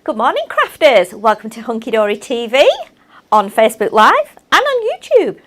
Good morning, crafters. Welcome to Hunky Dory TV on Facebook Live and on YouTube.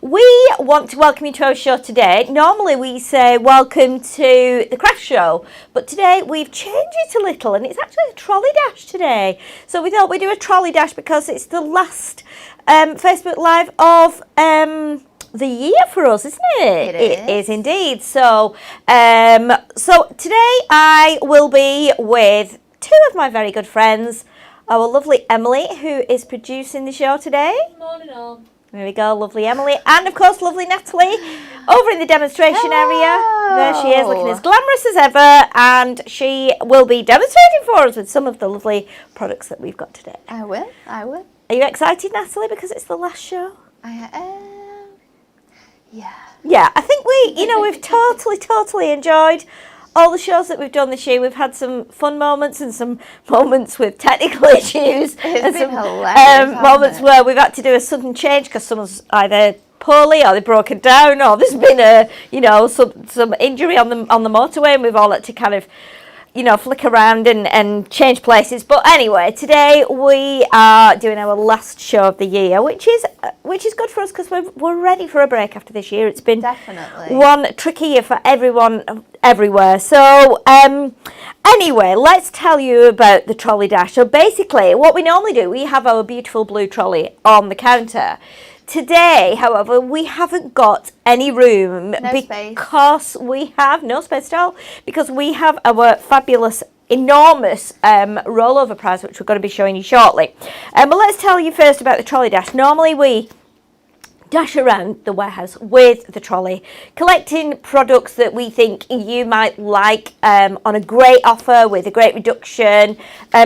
We want to welcome you to our show today. Normally we say welcome to the craft show, but today we've changed it a little and it's actually a trolley dash today. So we thought we'd do a trolley dash because it's the last Facebook Live of the year for us, isn't it? It is indeed. So, so today I will be with two of my very good friends, our lovely Emily, who is producing the show today. Morning all. There we go, lovely Emily. And, of course, lovely Natalie over in the demonstration area. There she is, looking as glamorous as ever. And she will be demonstrating for us with some of the lovely products that we've got today. I will. Are you excited, Natalie, because it's the last show? I am. Yeah. Yeah, I think we've totally enjoyed all the shows that we've done this year. We've had some fun moments and some moments with technical issues. It's been hilarious, moments where we've had to do a sudden change because someone's either poorly or they've broken down or there's been some injury on the motorway, and we've all had to kind of flick around and change places. But anyway, today we are doing our last show of the year, which is good for us because we're ready for a break after this year. It's been definitely one tricky year for everyone everywhere. So anyway, let's tell you about the Trolley Dash. So basically, what we normally do, we have our beautiful blue trolley on the counter. Today, however, we haven't got any room because we have no space at all, because we have our fabulous, enormous rollover prize, which we're going to be showing you shortly. But let's tell you first about the Trolley Dash. Normally, we dash around the warehouse with the trolley, collecting products that we think you might like on a great offer with a great reduction.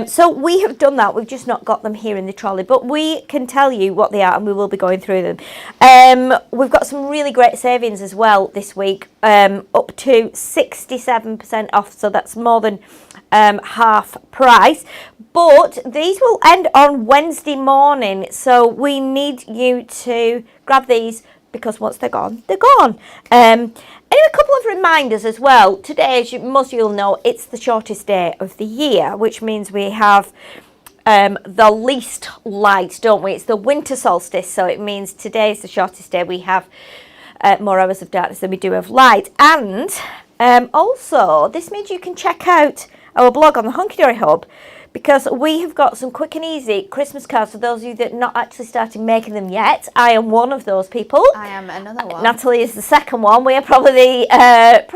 So we have done that. We've just not got them here in the trolley, but we can tell you what they are and we will be going through them. We've got some really great savings as well this week, up to 67% off, so that's more than half price. But these will end on Wednesday morning, so we need you to grab these because once they're gone, they're gone. Anyway, a couple of reminders as well. Today, as most of you will know, it's the shortest day of the year, which means we have the least light, don't we? It's the winter solstice, so it means today is the shortest day. We have more hours of darkness than we do of light. And also, this means you can check out our blog on the Hunky Dory Hub, because we have got some quick and easy Christmas cards for those of you that are not actually started making them yet. I am one of those people. I am another one. Natalie is the second one. We are probably the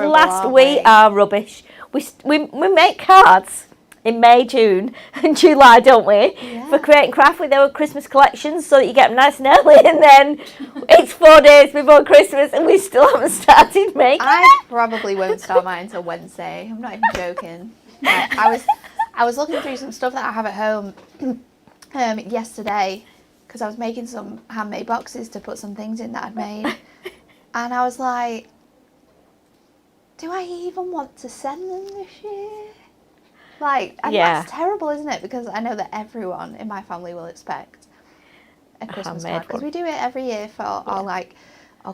last. We are rubbish. We make cards in May, June and July, don't we? Yeah. For Create and Craft with our Christmas collections, so that you get them nice and early, and then it's 4 days before Christmas and we still haven't started making I probably won't start mine until Wednesday. I'm not even joking. I was looking through some stuff that I have at home yesterday, because I was making some handmade boxes to put some things in that I'd made. And I was like, do I even want to send them this year? And that's terrible, isn't it? Because I know that everyone in my family will expect a Christmas card. Because we do it every year for our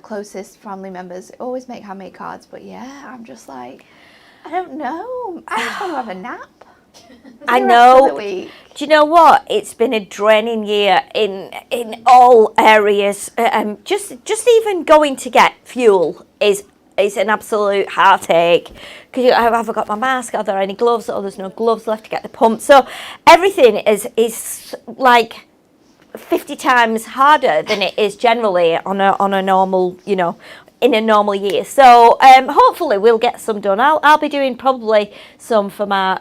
closest family members. Always make handmade cards. But yeah, I'm just like, I don't know. I just want to have a nap. I know. Do you know what? It's been a draining year in all areas. Just even going to get fuel is an absolute heartache, because have I got my mask? Are there any gloves? Oh, there's no gloves left to get the pump. So everything is like 50 times harder than it is generally on a normal, in a normal year. So hopefully we'll get some done. I'll be doing probably some for my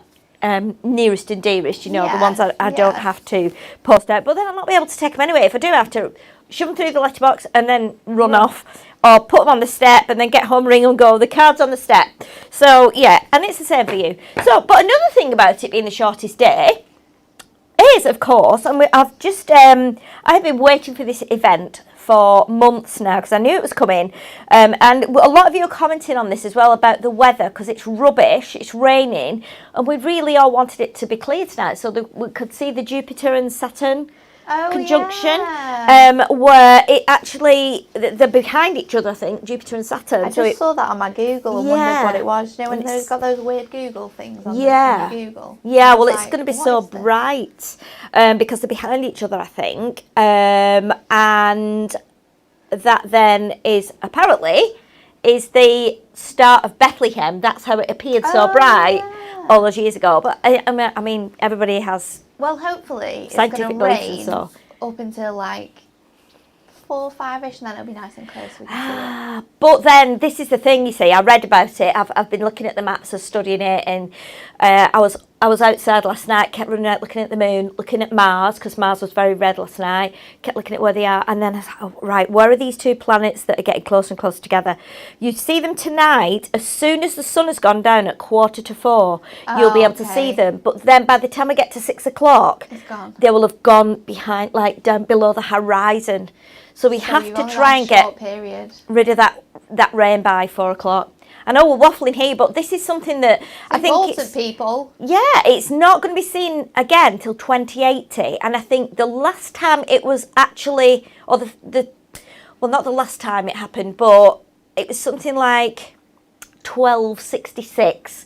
nearest and dearest, the ones I don't have to post out, but then I'll not be able to take them anyway. If I do have to shove them through the letterbox and then run off, or put them on the step and then get home, ring and go, the card's on the step. So yeah, and it's the same for you. So, but another thing about it being the shortest day is, of course, and I've been waiting for this event for months now, because I knew it was coming, and a lot of you are commenting on this as well about the weather, because it's rubbish, it's raining, and we really all wanted it to be clear tonight so that we could see the Jupiter and Saturn conjunction, where it actually, they're behind each other, I think, Jupiter and Saturn. I just saw that on my Google and wondered what it was. When they've got those weird Google things on your Google. Yeah, well, it's going to be so bright because they're behind each other, I think. And that then is apparently the start of Bethlehem. That's how it appeared so bright all those years ago. But I mean, everybody has. Well, hopefully it's going to rain up until 4, 5-ish, and then it'll be nice and close so we can see it. But then this is the thing, you see, I read about it. I've been looking at the maps and studying it, and I was outside last night, kept running out looking at the moon, looking at Mars, because Mars was very red last night, kept looking at where they are, and then I was like, oh, right, where are these two planets that are getting closer and closer together? You see them tonight, as soon as the sun has gone down at 3:45, you'll be able to see them, but then by the time I get to 6 o'clock, It's gone. they will have gone behind, like down below the horizon. So we have to try and get rid of that rain by 4 o'clock. I know we're waffling here, but this is something that I think it's, people. Yeah, it's not going to be seen again till 2080. And I think the last time it was actually, or well, not the last time it happened, but it was something like 1266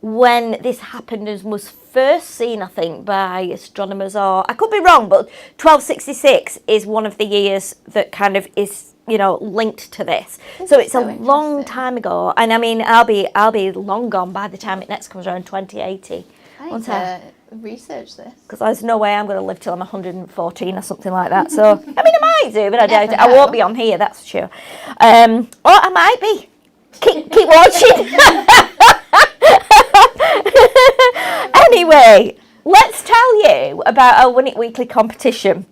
when this happened and was first seen, I think, by astronomers, or I could be wrong, but 1266 is one of the years that kind of is, you know, linked to this. So it's a long time ago, and I mean, I'll be long gone by the time it next comes around 2080. I need to research this, because there's no way I'm going to live till I'm 114 or something like that. So I mean, I might do, but I doubt it. I won't be on here, that's for sure. Or I might be. Keep watching. Anyway, let's tell you about our Win It Weekly competition.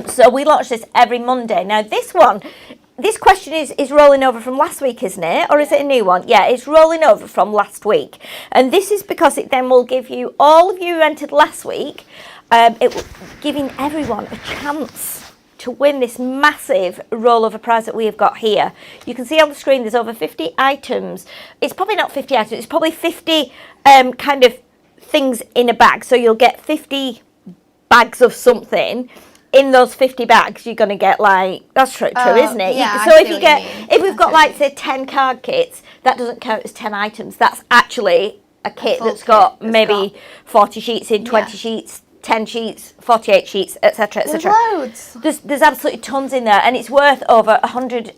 So we launch this every Monday. Now this question is rolling over from last week, isn't it? Or is it a new one? Yeah, it's rolling over from last week. And this is because it then will give you, all of you who entered last week, giving everyone a chance to win this massive rollover prize that we have got here. You can see on the screen there's over 50 items. It's probably not 50 items, it's probably 50 kind of things in a bag. So you'll get 50 bags of something. In those 50 bags, you're going to get like, that's true, isn't it? Yeah, so if we've got like, say, 10 card kits, that doesn't count as 10 items. That's actually a kit that's got maybe 40 sheets in, 20 sheets, 10 sheets, 48 sheets, etc., etc. Loads. There's absolutely tons in there, and it's worth over 400.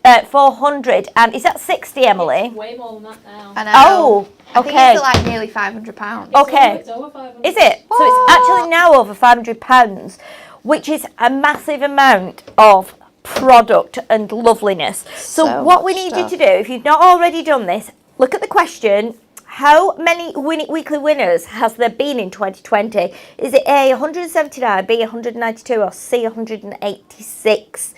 And is that 60, Emily? It's way more than that now. I know. Oh, okay. I think it's like nearly £500. Okay. It's over 500. Is it? So it's actually now over £500, which is a massive amount of product and loveliness. So what we need you to do, if you've not already done this, look at the question. How many Win It Weekly winners has there been in 2020? Is it A, 179, B, 192, or C, 186?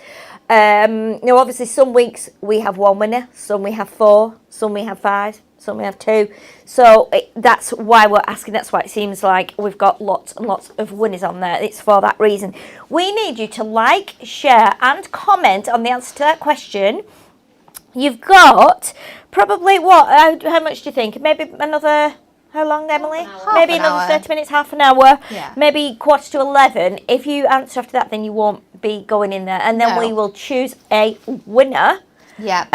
Now, obviously, some weeks we have one winner, some we have 4, some we have 5, some we have 2. So that's why we're asking. That's why it seems like we've got lots and lots of winners on there. It's for that reason. We need you to like, share, and comment on the answer to that question. You've got probably what? How much do you think? Maybe another. How long, Emily? Maybe another 30 minutes, half an hour. Yeah. Maybe 11:15. If you answer after that, then you won't be going in there, and then we will choose a winner. Yeah.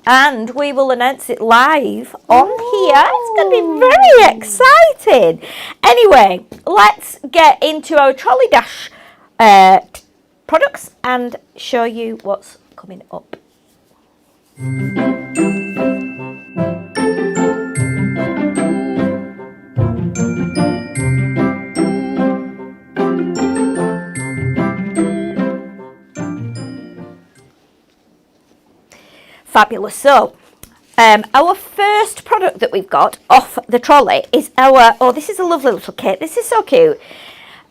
And we will announce it live on here. It's going to be very exciting. Anyway, let's get into our Trolley Dash products and show you what's coming up. Fabulous. So, our first product that we've got off the trolley is this is a lovely little kit. This is so cute.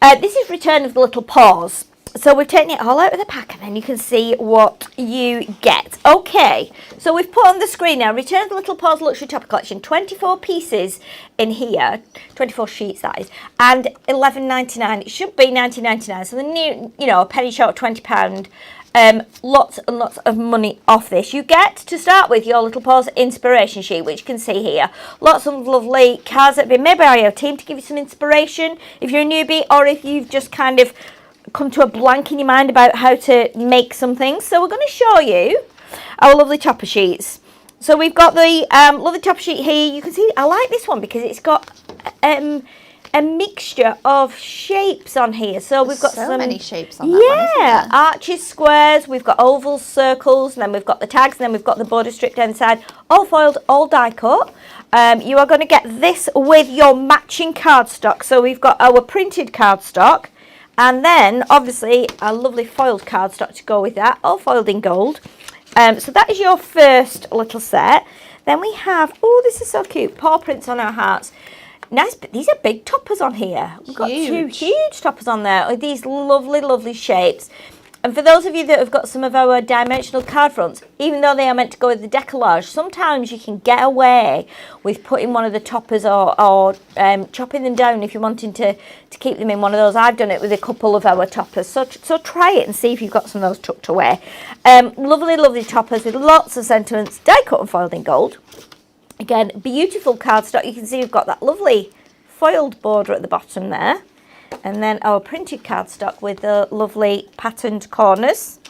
This is Return of the Little Paws. So we've taken it all out of the pack, and then you can see what you get. Okay, so we've put on the screen now, Return of the Little Paws Luxury Topper Collection, 24 pieces in here, 24 sheets that is, and $11.99. It should be $19.99, so the new, a penny short, £20. Lots and lots of money off this. You get to start with your Little Paws inspiration sheet, which you can see here. Lots of lovely cards that have been made by our team to give you some inspiration if you're a newbie, or if you've just kind of come to a blank in your mind about how to make some things. So we're going to show you our lovely topper sheets. So we've got the lovely topper sheet here. You can see I like this one because it's got a mixture of shapes on here. So we've got so many shapes on that one, isn't there? Arches, squares, we've got ovals, circles, and then we've got the tags, and then we've got the border strip down the side, all foiled, all die cut. You are going to get this with your matching cardstock. So we've got our printed cardstock, And then, obviously, a lovely foiled cardstock to go with that, all foiled in gold. So that is your first little set. Then we have, oh, this is so cute, paw prints on our hearts. Nice, but these are big toppers on here. We've got two huge toppers on there with these lovely, lovely shapes. And for those of you that have got some of our dimensional card fronts, even though they are meant to go with the decollage, sometimes you can get away with putting one of the toppers or chopping them down if you're wanting to keep them in one of those. I've done it with a couple of our toppers. So try it and see if you've got some of those tucked away. Lovely, lovely toppers with lots of sentiments, die cut and foiled in gold. Again, beautiful cardstock. You can see we've got that lovely foiled border at the bottom there. And then our printed cardstock with the lovely patterned corners.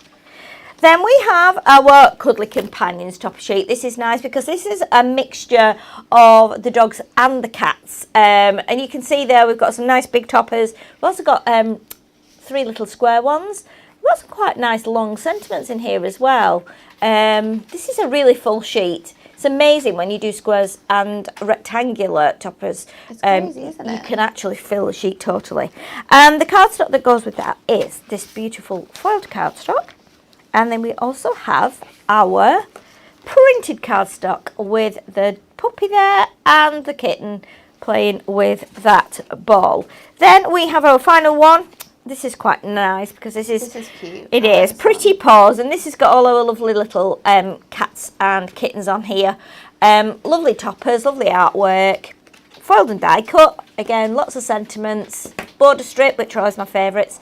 Then we have our Cuddly Companions topper sheet. This is nice because this is a mixture of the dogs and the cats. And you can see there we've got some nice big toppers. We've also got 3 little square ones. We've got some quite nice long sentiments in here as well. This is a really full sheet. It's amazing when you do squares and rectangular toppers. It's crazy, isn't it? You can actually fill the sheet totally. And the cardstock that goes with that is this beautiful foiled cardstock. And then we also have our printed cardstock with the puppy there and the kitten playing with that ball. Then we have our final one. This is quite nice because this is cute. It is pretty paws, and this has got all our lovely little cats and kittens on here. Lovely toppers, lovely artwork, foiled and die cut. Again, lots of sentiments, border strip, which are always my favourites.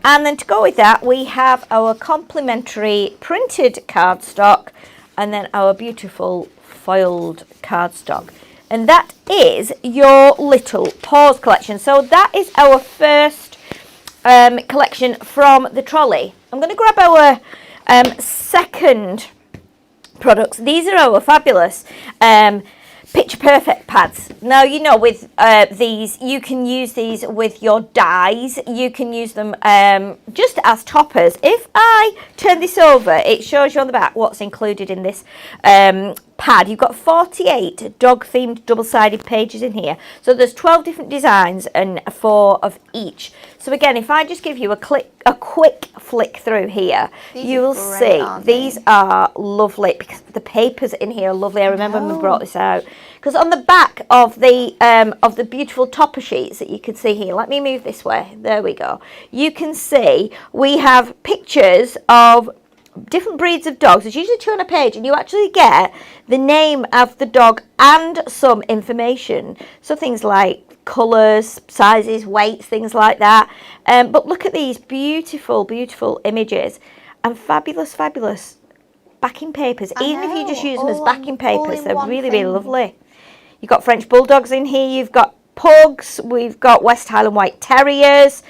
And then to go with that, we have our complimentary printed cardstock, and then our beautiful foiled cardstock. And that is your little paws collection. So that is our first collection from the trolley. I'm going to grab our second products. These are our fabulous picture perfect pads. Now, you know, with these, you can use these with your dies. You can use them just as toppers. If I turn this over, it shows you on the back what's included in this pad. You've got 48 dog themed double-sided pages in here. So there's 12 different designs and 4 of each. So again, if I just give you a quick flick through here, you will see these are lovely because the papers in here are lovely. I remember when we brought this out, because on the back of the beautiful topper sheets that you can see here, let me move this way, there we go, you can see we have pictures of different breeds of dogs. It's usually 2 on a page, and you actually get the name of the dog and some information, so things like colours, sizes, weights, things like that. But look at these beautiful images and fabulous backing papers. Even if you just use them as backing papers, they're really lovely. You've got French Bulldogs in here, you've got Pugs, we've got West Highland White Terriers,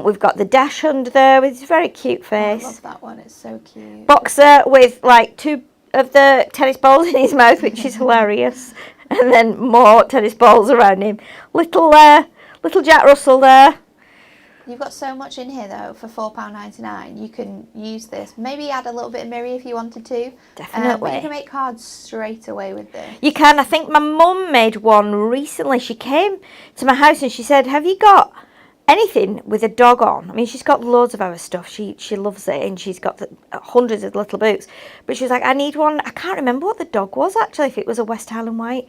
we've got the Dash under there with his very cute face. I love that one, it's so cute. Boxer with like 2 of the tennis balls in his mouth, which is hilarious. And then more tennis balls around him. Little Jack Russell there. You've got so much in here though for £4.99. You can use this. Maybe add a little bit of Miri if you wanted to. Definitely. But you can make cards straight away with this. You can. I think my mum made one recently. She came to my house and she said, "Have you got anything with a dog on?" I mean, she's got loads of our stuff. She loves it, and she's got hundreds of little books. But she was like, "I need one." I can't remember what the dog was actually. If it was a West Highland White.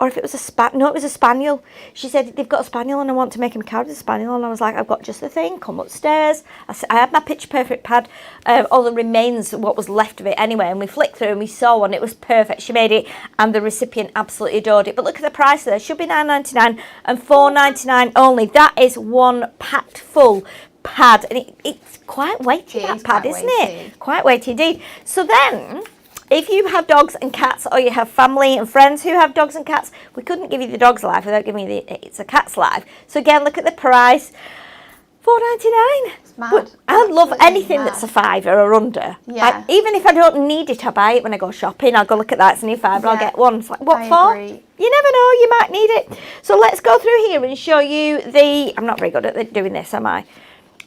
Or if it was no, it was a spaniel. She said, "They've got a spaniel and I want to make him a card with a spaniel." And I was like, "I've got just the thing, come upstairs." I had my picture perfect pad, all the remains, what was left of it anyway, and we flicked through and we saw one. It was perfect. She made it and the recipient absolutely adored it. But look at the price there. It should be $9.99 and $4.99 only. That is one packed full pad. And it's quite weighty, that pad, isn't it? Quite weighty indeed. So then, if you have dogs and cats, or you have family and friends who have dogs and cats, we couldn't give you the dog's life without giving you it's a cat's life. So again, look at the price, $4.99. It's mad. But I love anything that's a £5 or under. Yeah. Even if I don't need it, I buy it when I go shopping. I'll go look at that, it's a new £5, I'll get one. It's like, what for? Agree. You never know, you might need it. So let's go through here and show you I'm not very good at doing this, am I?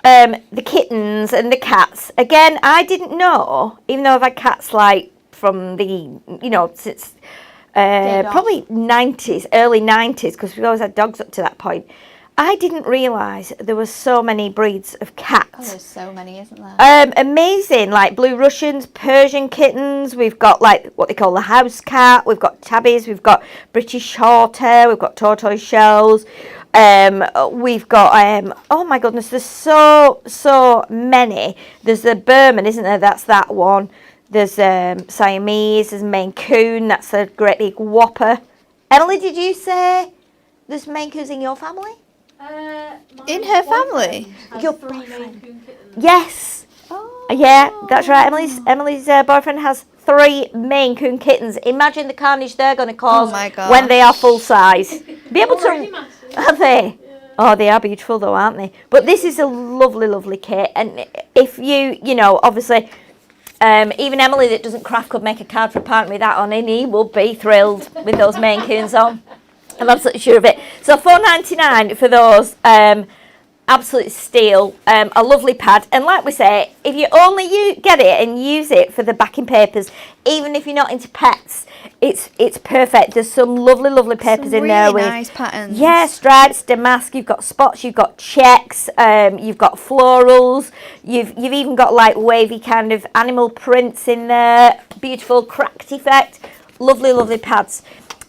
The kittens and the cats. Again, I didn't know, even though I've had cats like from the, since probably 90s, early 90s, because we've always had dogs up to that point. I didn't realise there were so many breeds of cats. Oh, there's so many, isn't there? Amazing, like blue Russians, Persian kittens. We've got like what they call the house cat. We've got tabbies. We've got British Shorthair. We've got tortoise shells. We've got oh my goodness, there's so many. There's the Burman, isn't there? That's that one. There's Siamese. There's Maine Coon. That's a great big whopper. Emily, did you say there's Maine Coons in your family? In her family? Your 3 Maine Coon kittens. Yes. Oh. Yeah, that's right. Emily boyfriend has 3 Maine Coon kittens. Imagine the carnage they're going to cause Oh my gosh. when they are full size. Be able Already to, massive. are they? Yeah. Oh, they are beautiful though, aren't they? But this is a lovely kit, and if you know, obviously, even Emily that doesn't craft could make a card for a partner with that on, and he would be thrilled with those Maine Coons on. I'm absolutely sure of it. So $4.99 for those. Absolute steal. A lovely pad. And like we say, if you only get it and use it for the backing papers, even if you're not into pets, it's perfect. There's some lovely papers Some in there really with nice patterns. yeah, stripes, damask. You've got spots. You've got checks. You've got florals. You've even got like wavy kind of animal prints in there. Beautiful cracked effect. Lovely pads.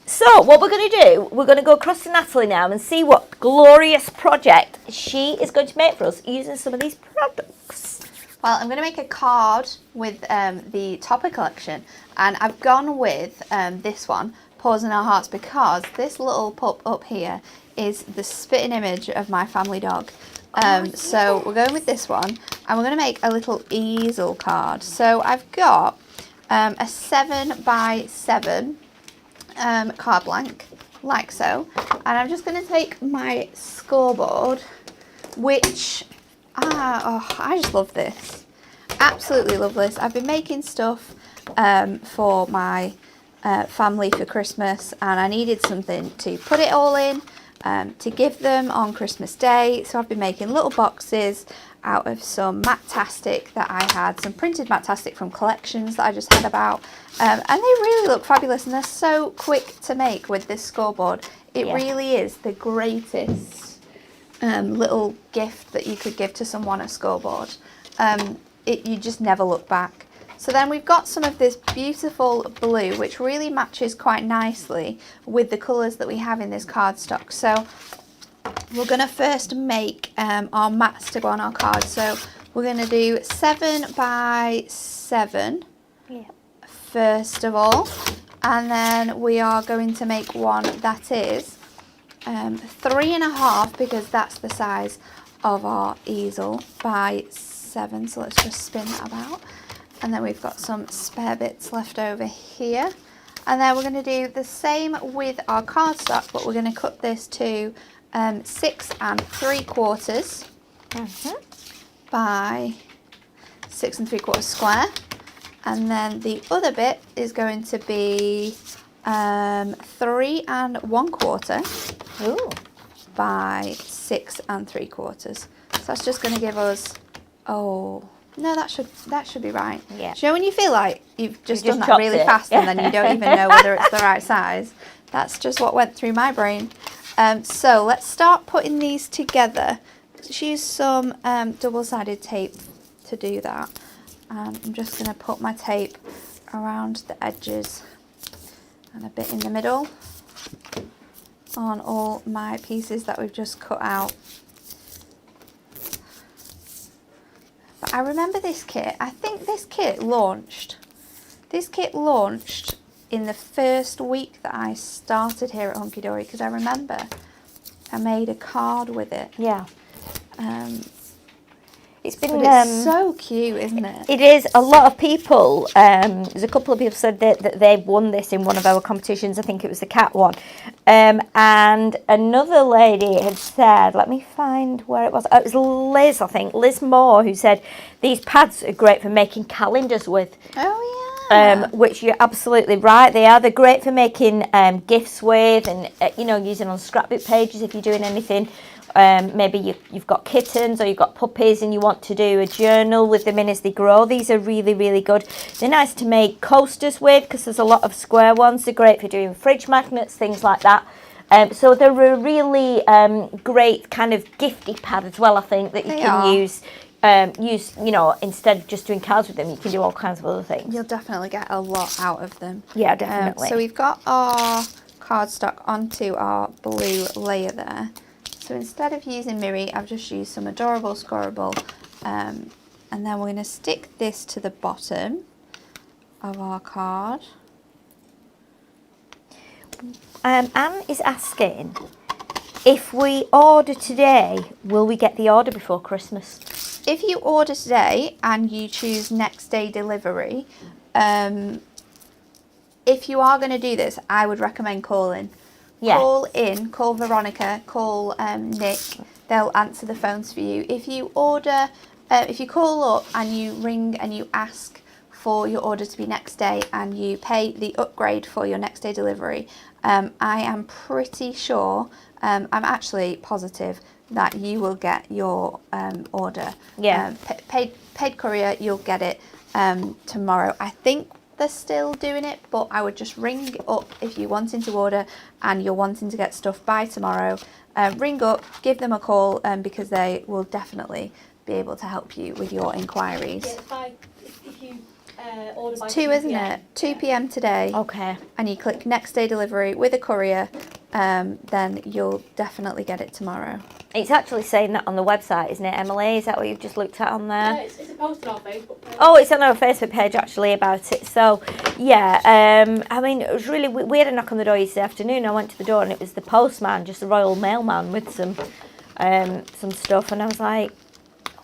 So what we're going to do, we're going to go across to Natalie now and see what glorious project she is going to make for us using some of these products. Well, I'm going to make a card with the Topper collection, and I've gone with this one, Paws in Our Hearts, because this little pup up here is the spitting image of my family dog. So we're going with this one, and we're going to make a little easel card. So I've got a 7x7 card blank, like so, and I'm just going to take my scoreboard, which I just love this, absolutely love this. I've been making stuff for my family for Christmas, and I needed something to put it all in to give them on Christmas Day, so I've been making little boxes out of some Matte-tastic that I had, some printed Matte-tastic from collections that I just had about, and they really look fabulous, and they're so quick to make with this scoreboard. It really is the greatest little gift that you could give to someone, a scoreboard. You just never look back. So then we've got some of this beautiful blue, which really matches quite nicely with the colours that we have in this cardstock. So we're going to first make our mats to go on our card. So we're going to do 7x7 first of all, and then we are going to make one that is 3.5, because that's the size of our easel, by 7. So let's just spin that about, and then we've got some spare bits left over here. And then we're going to do the same with our cardstock, but we're going to cut this to 6 3/4 by 6 3/4 square, and then the other bit is going to be 3 1/4 by 6 3/4. So that's just going to give us, oh no, that should be right. Yeah. Do you know when you feel like you've just done that chopped really it. fast and then you don't even know whether it's the right size? That's just what went through my brain. So let's start putting these together. Let's use some double-sided tape to do that. And I'm just going to put my tape around the edges and a bit in the middle on all my pieces that we've just cut out. But I remember this kit. I think this kit launched. In the first week that I started here at Hunky Dory, because I remember I made a card with it. Yeah. It's been It's so cute, isn't it? It is. A lot of people, there's a couple of people said that they won this in one of our competitions. I think it was the cat one. And another lady had said, let me find where it was. Oh, it was Liz, I think, Liz Moore, who said these pads are great for making calendars with. Oh, yeah. Which you're absolutely right. They are. They're great for making gifts with, and using on scrapbook pages if you're doing anything. Maybe you've got kittens or you've got puppies and you want to do a journal with them in as they grow. These are really good. They're nice to make coasters with, because there's a lot of square ones. They're great for doing fridge magnets, things like that. So they're a really great kind of gifty pad as well, I think, that you can use, you know, instead of just doing cards with them, you can do all kinds of other things. You'll definitely get a lot out of them. Yeah, definitely. So we've got our cardstock onto our blue layer there. So instead of using Miri, I've just used some adorable Scorable, and then we're going to stick this to the bottom of our card. Anne is asking, if we order today, will we get the order before Christmas? If you order today and you choose next day delivery, if you are going to do this, I would recommend calling. Yeah. Call Veronica, call Nick. They'll answer the phones for you. If you order, if you call up and you ring and you ask for your order to be next day and you pay the upgrade for your next day delivery, I am pretty sure, I'm actually positive that you will get your order. Yeah. Paid courier, you'll get it tomorrow. I think they're still doing it, but I would just ring up if you're wanting to order and you're wanting to get stuff by tomorrow. Ring up, give them a call, because they will definitely be able to help you with your inquiries. Yeah, if you order by 2, isn't it? 2 p.m. today. Okay. And you click next day delivery with a courier, then you'll definitely get it tomorrow. It's actually saying that on the website, isn't it, Emily? Is that what you've just looked at on there? Yeah, it's a post on our Facebook page. Oh, it's on our Facebook page actually about it. So, yeah, I mean, it was really, we had a knock on the door yesterday afternoon. I went to the door and it was the postman, just the Royal Mailman with some stuff. And I was like,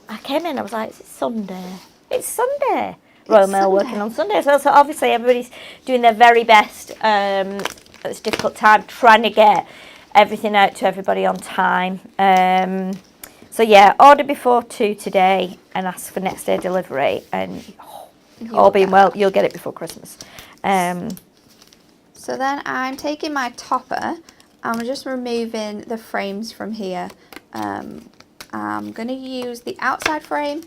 I came in, I was like, it's Sunday. It's Sunday. Royal Mail working on Sunday as well. So obviously everybody's doing their very best at this difficult time, trying to get everything out to everybody on time. So yeah, order before 2 today and ask for next day delivery, and all being well, you'll get it before Christmas. So then I'm taking my topper, I'm just removing the frames from here. I'm going to use the outside frame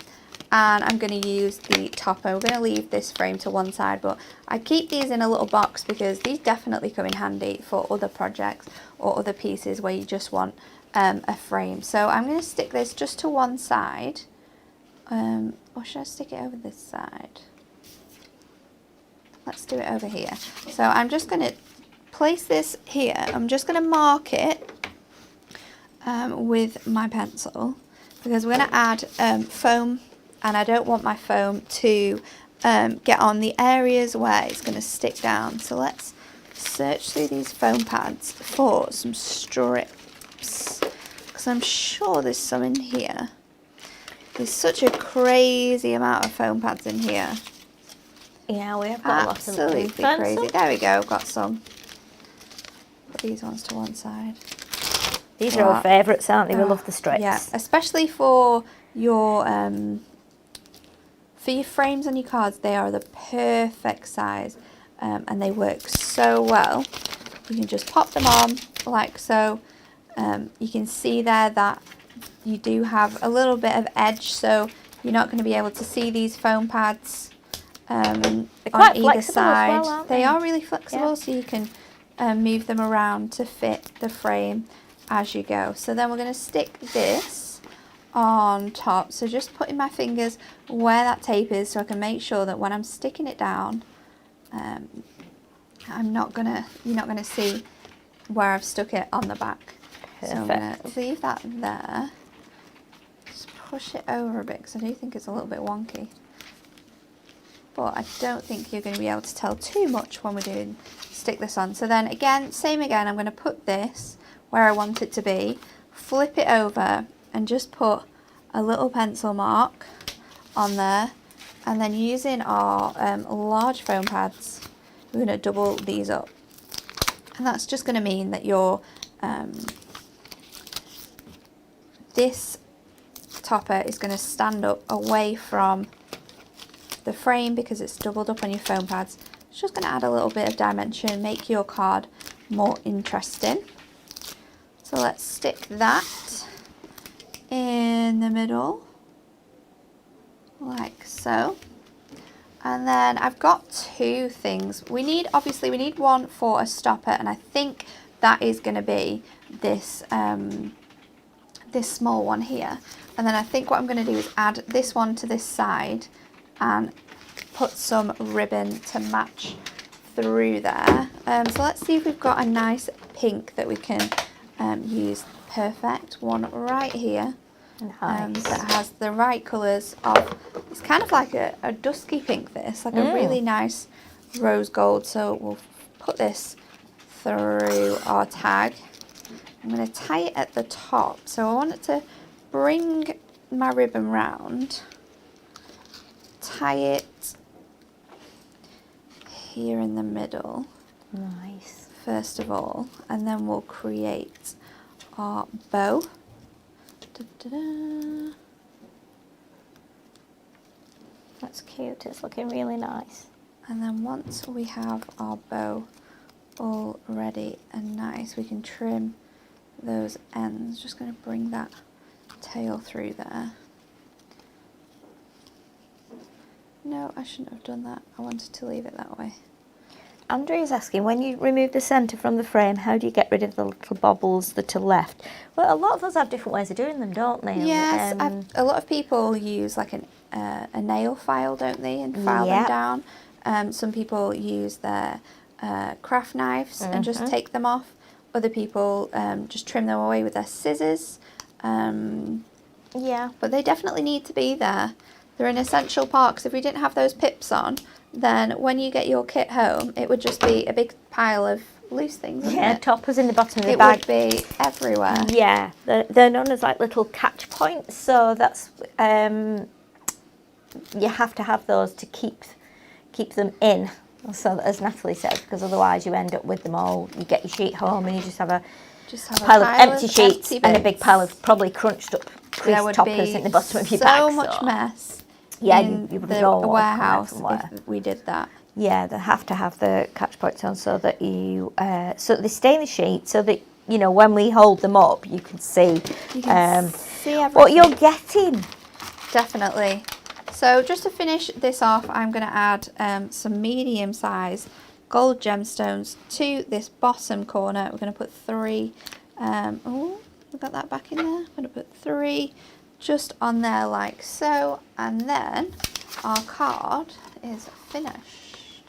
and I'm going to use the topper. We're going to leave this frame to one side, but I keep these in a little box because these definitely come in handy for other projects or other pieces where you just want a frame. So I'm going to stick this just to one side, or should I stick it over this side? Let's do it over here. So I'm just going to place this here. I'm just going to mark it with my pencil because we're going to add foam, and I don't want my foam to get on the areas where it's going to stick down. So let's search through these foam pads for some strips, because I'm sure there's some in here. There's such a crazy amount of foam pads in here. Yeah, we have got a lot of them. Absolutely crazy. There we go, got some. Put these ones to one side. These are our favourites, aren't they? We love the strips. Yeah, especially for your frames on your cards. They are the perfect size, and they work so well. You can just pop them on like so. You can see there that you do have a little bit of edge, so you're not going to be able to see these foam pads on either side. Well, aren't they? They are really flexible, so you can move them around to fit the frame as you go. So then we're going to stick this on top. So just putting my fingers where that tape is so I can make sure that when I'm sticking it down, you're not gonna see where I've stuck it on the back. Perfect. So I'm going to leave that there. Just push it over a bit because I do think it's a little bit wonky. But I don't think you're going to be able to tell too much when we're stick this on. So then again, same again, I'm going to put this where I want it to be, flip it over and just put a little pencil mark on there, and then using our large foam pads, we're going to double these up, and that's just going to mean that your this topper is going to stand up away from the frame because it's doubled up on your foam pads. It's just going to add a little bit of dimension, make your card more interesting. So let's stick that in the middle, like so. And then I've got two things. Obviously we need one for a stopper, and I think that is going to be this this small one here. And then I think what I'm going to do is add this one to this side and put some ribbon to match through there. So let's see if we've got a nice pink that we can use. Perfect one right here. Nice. That has the right colours of, it's kind of like a dusky pink, this, like a really nice rose gold. So we'll put this through our tag. I'm going to tie it at the top. So I want it to bring my ribbon round, tie it here in the middle. Nice. First of all, and then we'll create our bow. Da-da-da. That's cute. It's looking really nice. And then once we have our bow all ready and nice, we can trim those ends. Just going to bring that tail through there. No, I shouldn't have done that. I wanted to leave it that way. Andrea's asking, when you remove the centre from the frame, how do you get rid of the little bobbles that are left? Well, a lot of us have different ways of doing them, don't they? Yes, a lot of people use like a nail file, don't they, and file them down. Some people use their craft knives and just take them off. Other people just trim them away with their scissors. Yeah. But they definitely need to be there. They're an essential part, because if we didn't have those pips on, then when you get your kit home, it would just be a big pile of loose things, wouldn't it? Toppers in the bottom of the bag. It would be everywhere. Yeah, they're known as like little catch points, so that's you have to have those to keep them in. So as Natalie said, because otherwise you end up with them all. You get your sheet home and you just have a pile of empty sheets and a big pile of probably crunched up creased toppers in the bottom of your bag. So much mess. Yeah, in you would the all warehouse if we did that. Yeah, they have to have the catch points on so that you so that they stay in the sheet, so that you know when we hold them up, you can see, see what you're getting. Definitely. So just to finish this off, I'm going to add some medium-sized gold gemstones to this bottom corner. We're going to put 3. Oh, we got that back in there. I'm going to put 3. Just on there like so, and then our card is finished.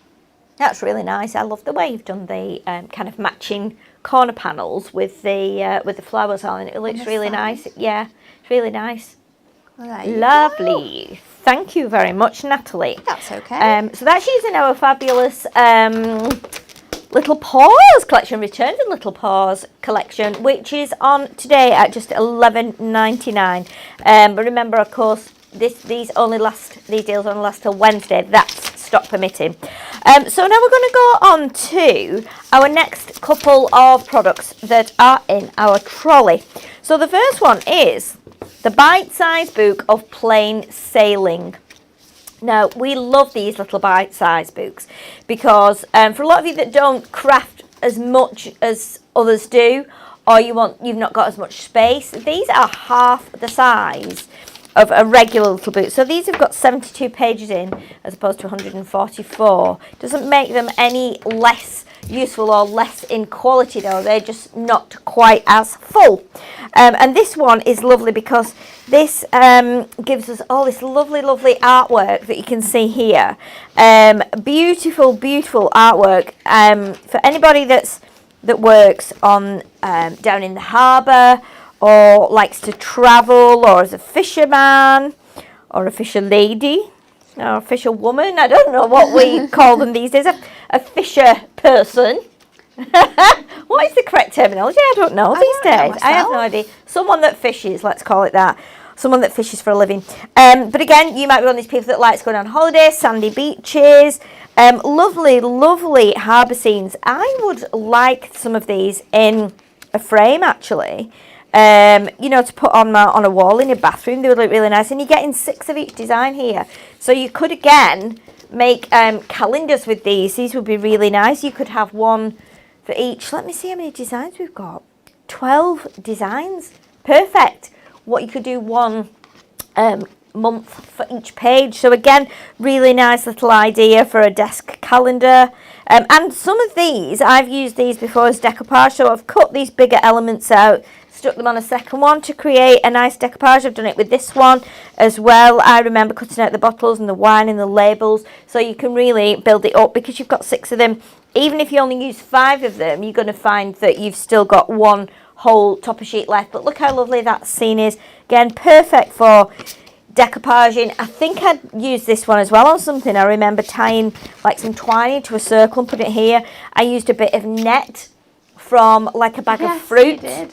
That's really nice. I love the way you've done the kind of matching corner panels with the flowers on. It looks really nice. Yeah, it's really nice. Well, lovely. Thank you very much, Natalie. That's okay. So that's using our fabulous Little Paws collection, Return to Little Paws collection, which is on today at just $11.99. But remember, of course, these deals only last till Wednesday. That's stock permitting. So now we're going to go on to our next couple of products that are in our trolley. So the first one is the bite-sized book of plain sailing. Now, we love these little bite-sized books because for a lot of you that don't craft as much as others do, or you've not got as much space, these are half the size of a regular little book. So these have got 72 pages in as opposed to 144. Doesn't make them any less useful or less in quality though. They're just not quite as full. And this one is lovely because this gives us all this lovely artwork that you can see here. Beautiful artwork for anybody that works on down in the harbour, or likes to travel, or as a fisherman, or a fisher lady, or a fisher woman. I don't know what we call them these days. A fisher person. What is the correct terminology? I don't know these days. I have no idea. Someone that fishes, let's call it that. Someone that fishes for a living. But again, you might be one of these people that likes going on holiday, sandy beaches, lovely harbour scenes. I would like some of these in a frame actually. To put on a wall in your bathroom. They would look really nice, and you're getting 6 of each design here. So you could again make calendars with these. These would be really nice. You could have one for each. Let me see how many designs we've got. 12 designs. Perfect. What you could do one month for each page. So again, really nice little idea for a desk calendar. And some of these, I've used these before as decoupage. So I've cut these bigger elements out, stuck them on a second one to create a nice decoupage. I've done it with this one as well. I remember cutting out the bottles and the wine and the labels. So you can really build it up because you've got 6 of them. Even if you only use 5 of them, you're going to find that you've still got one whole topper sheet left. But look how lovely that scene is. Again, perfect for decoupaging. I think I'd use this one as well on something. I remember tying like some twine into a circle and put it here. I used a bit of net from like a bag of fruit. You did.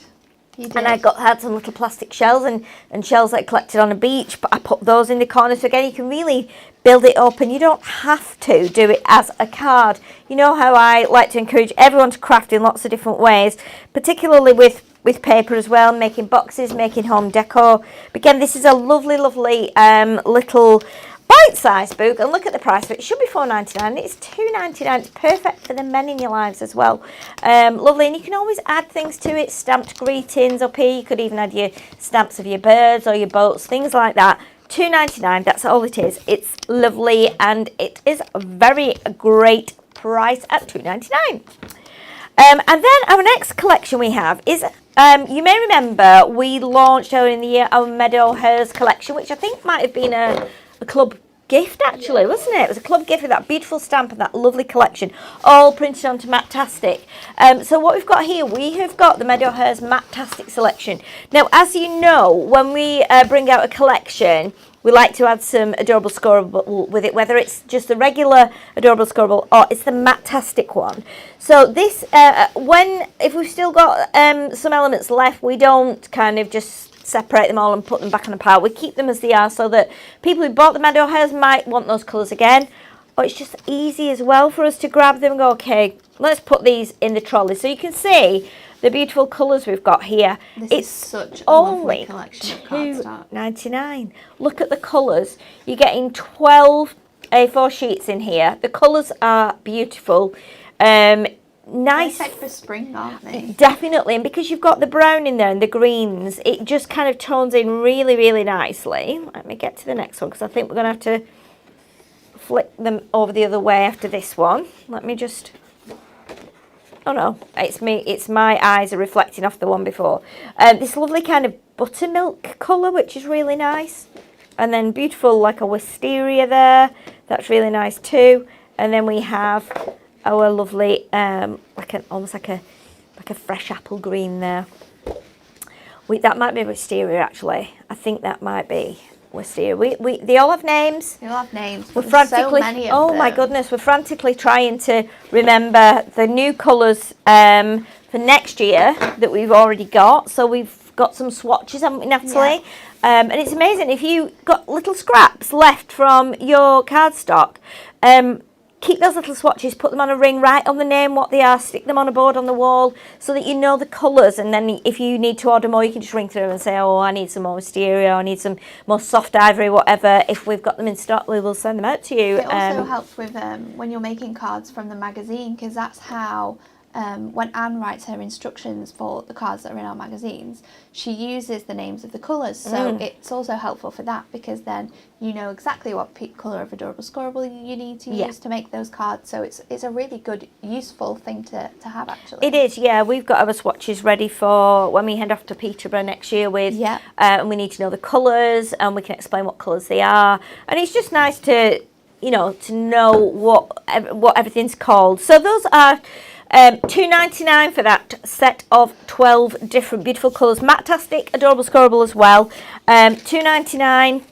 And I had some little plastic shells and shells that I collected on a beach, but I put those in the corner. So again, you can really build it up, and you don't have to do it as a card. You know how I like to encourage everyone to craft in lots of different ways, particularly with paper as well, making boxes, making home decor. But again, this is a lovely, lovely little bite-sized book, and look at the price of it. It should be $4.99. It's $2.99. It's perfect for the men in your lives as well. Lovely, and you can always add things to it. Stamped greetings up here. You could even add your stamps of your birds or your boats, things like that. $2.99. That's all it is. It's lovely, and it is a very great price at $2.99. And then our next collection we have is, you may remember we launched earlier in the year our Meadow Hers collection, which I think might have been a club gift actually, wasn't it? It was a club gift with that beautiful stamp and that lovely collection, all printed onto Matte-tastic. So what we've got here, we have got the Meadow Hers Matte-tastic selection. Now, as you know, when we bring out a collection, we like to add some adorable scoreable with it, whether it's just the regular adorable scoreable or it's the Matte-tastic one. So this, if we've still got some elements left, we don't kind of just separate them all and put them back on a pile. We keep them as they are so that people who bought the Meadow Hairs might want those colours again. Or it's just easy as well for us to grab them and go, okay, let's put these in the trolley. So you can see the beautiful colours we've got here. It's such a lovely collection of cardstock. $2.99. Look at the colours. You're getting 12 A4 sheets in here. The colours are beautiful. Nice. Perfect for spring, aren't they? Definitely, and because you've got the brown in there and the greens, it just kind of tones in really, really nicely. Let me get to the next one because I think we're going to have to flip them over the other way after this one. Let me just... Oh no, it's me. It's my eyes are reflecting off the one before. This lovely kind of buttermilk colour, which is really nice. And then beautiful like a wisteria there. That's really nice too. And then we have our lovely, almost like a fresh apple green there. That might be wisteria actually. I think that might be wisteria. They all have names. They all have names. We're frantically, so many of them. my goodness, we're frantically trying to remember the new colours for next year that we've already got. So we've got some swatches, haven't we, Natalie? Yeah. And it's amazing if you got little scraps left from your cardstock. Keep those little swatches, put them on a ring, write on the name what they are, stick them on a board on the wall so that you know the colours, and then if you need to order more you can just ring through and say, oh, I need some more wisteria, I need some more soft ivory, whatever. If we've got them in stock, we will send them out to you. It also helps with when you're making cards from the magazine, because that's how when Anne writes her instructions for the cards that are in our magazines, she uses the names of the colours. So it's also helpful for that, because then you know exactly what colour of adorable scoreable you need to use to make those cards. So it's a really good, useful thing to have actually. It is, yeah. We've got our swatches ready for when we head off to Peterborough next year with, and we need to know the colours and we can explain what colours they are. And it's just nice to, to know what everything's called. So those are $2.99 for that set of 12 different beautiful colours. Matte-tastic, adorable scoreable as well. $2.99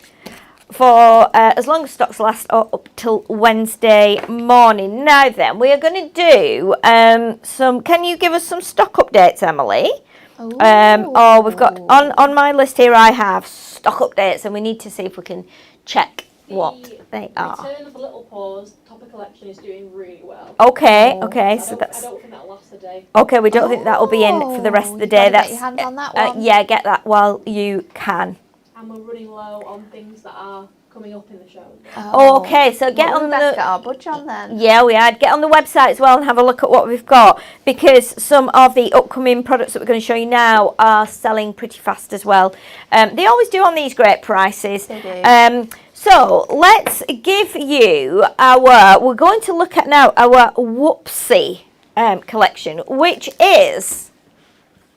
for as long as stocks last or up till Wednesday morning. Now then, we are going to do can you give us some stock updates, Emily? We've got on my list here I have stock updates, and we need to see if we can check what they are. Return of the Little Paws topper collection is doing really well. Okay. So I don't think that'll last a day. Okay, we don't think that will be in for the rest of the day. Get your hands on that one. Yeah, get that while you can. And we're running low on things that are coming up in the show. Okay, so get on we best get our budge on then. Yeah, we had. Get on the website as well and have a look at what we've got, because some of the upcoming products that we're going to show you now are selling pretty fast as well. They always do on these great prices. They do. So let's give you we're going to look at now our Whoopsie collection, which is,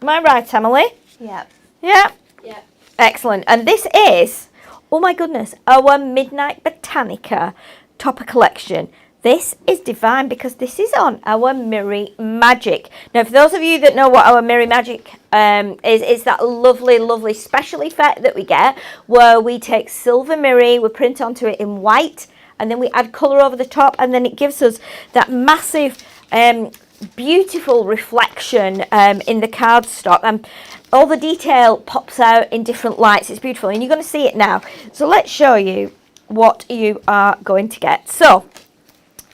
am I right, Emily? Yep. Yeah. Yeah. Excellent. And this is, oh my goodness, our Midnight Botanica topper collection. This is divine because this is on our Mirror Magic. Now, for those of you that know what our Mirror Magic is, it's that lovely, lovely special effect that we get where we take silver mirror, we print onto it in white, and then we add colour over the top, and then it gives us that massive, beautiful reflection in the cardstock. And all the detail pops out in different lights. It's beautiful, and you're going to see it now. So let's show you what you are going to get. So,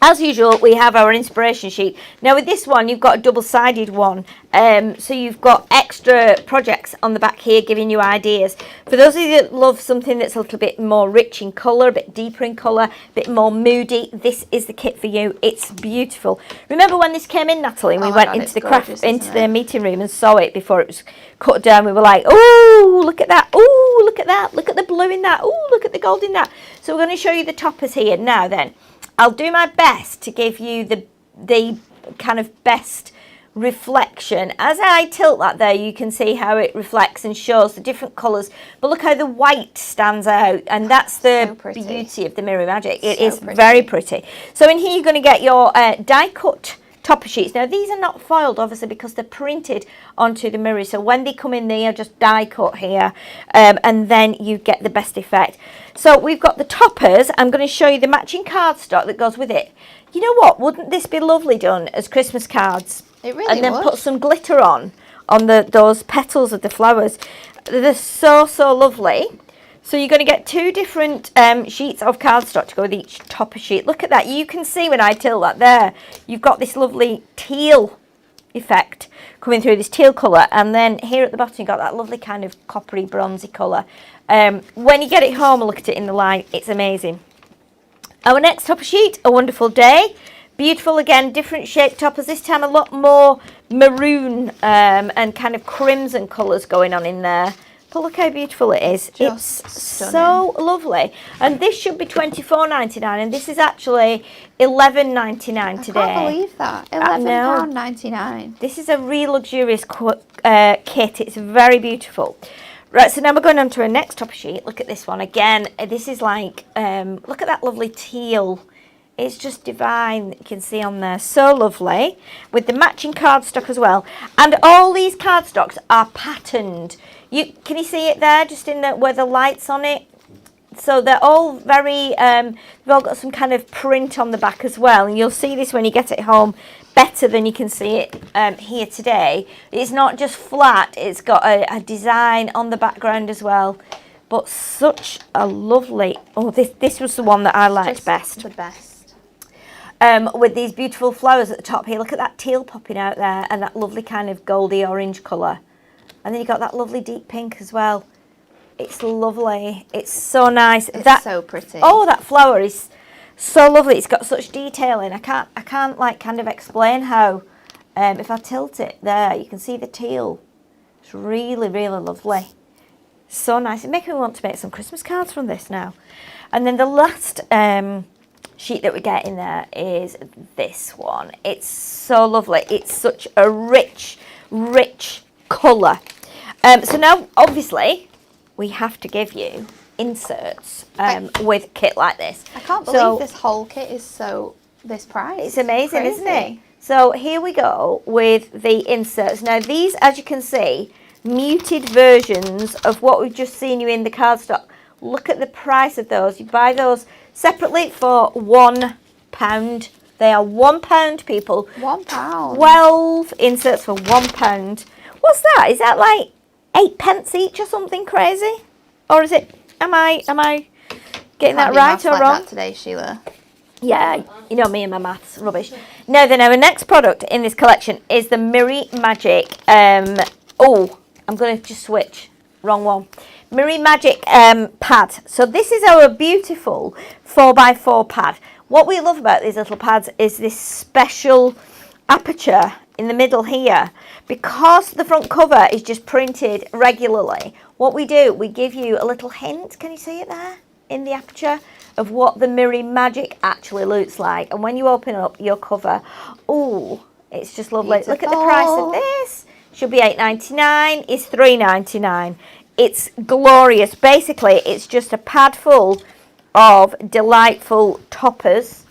as usual, we have our inspiration sheet. Now with this one, you've got a double-sided one. So you've got extra projects on the back here giving you ideas. For those of you that love something that's a little bit more rich in colour, a bit deeper in colour, a bit more moody, this is the kit for you. It's beautiful. Remember when this came in, Natalie, and we went into the meeting room and saw it before it was cut down. We were like, oh, look at that. Oh, look at that. Look at the blue in that. Oh, look at the gold in that. So we're going to show you the toppers here. Now then, I'll do my best to give you the kind of best reflection. As I tilt that there, you can see how it reflects and shows the different colours. But look how the white stands out, and that's the beauty of the Mirror Magic. It is very pretty. So in here you're going to get your die-cut topper sheets. Now these are not foiled, obviously, because they're printed onto the mirror. So when they come in, they are just die cut here, and then you get the best effect. So we've got the toppers. I'm going to show you the matching cardstock that goes with it. You know what? Wouldn't this be lovely done as Christmas cards? It really And then would. put some glitter on those petals of the flowers. They're so, so lovely. So you're going to get two different sheets of cardstock to go with each topper sheet. Look at that. You can see when I tilt that there, you've got this lovely teal effect coming through, this teal colour. And then here at the bottom, you've got that lovely kind of coppery, bronzy colour. When you get it home and look at it in the light, it's amazing. Our next topper sheet, A Wonderful Day. Beautiful, again, different shaped toppers. This time a lot more maroon and kind of crimson colours going on in there. But look how beautiful it is. It's so lovely. And this should be $24.99, and this is actually $11.99 today. I can't believe that. £11.99. This is a real luxurious kit. It's very beautiful. Right, so now we're going on to our next topper sheet. Look at this one. Again, this is like, look at that lovely teal. It's just divine, you can see on there. So lovely. With the matching cardstock as well. And all these cardstocks are patterned. Can you see it there, just in where the light's on it? So they're all very, they've all got some kind of print on the back as well. And you'll see this when you get it home better than you can see it here today. It's not just flat, it's got a design on the background as well. But such a lovely, this was the one that I liked best. The best. With these beautiful flowers at the top here. Look at that teal popping out there and that lovely kind of goldy orange colour. And then you've got that lovely deep pink as well. It's lovely. It's so nice. It's so pretty. Oh, that flower is so lovely. It's got such detailing. I can't like kind of explain how. If I tilt it there, you can see the teal. It's really, really lovely. So nice. It makes me want to make some Christmas cards from this now. And then the last sheet that we get in there is this one. It's so lovely. It's such a rich, rich colour. So now, obviously, we have to give you inserts with a kit like this. I can't believe this whole kit is this price. It's amazing, isn't it? So here we go with the inserts. Now these, as you can see, muted versions of what we've just seen you in the cardstock. Look at the price of those. You buy those separately for £1. They are £1, people. £1. 12 inserts for £1. What's that? Is that like 8p each or something crazy? Or is it? Am I getting that right or wrong? That today, Sheila. Yeah, you know me and my maths rubbish. Now then, our next product in this collection is the Mirror Magic. I'm going to just switch. wrong one. Mirror Magic pad. So this is our beautiful 4x4 pad. What we love about these little pads is this special aperture in the middle here. Because the front cover is just printed regularly, what we do, we give you a little hint. Can you see it there? In the aperture of what the Mirror Magic actually looks like. And when you open up your cover, oh, it's just lovely. Beautiful. Look at the price of this. Should be $8.99. It's $3.99. It's glorious. Basically, it's just a pad full of delightful toppers.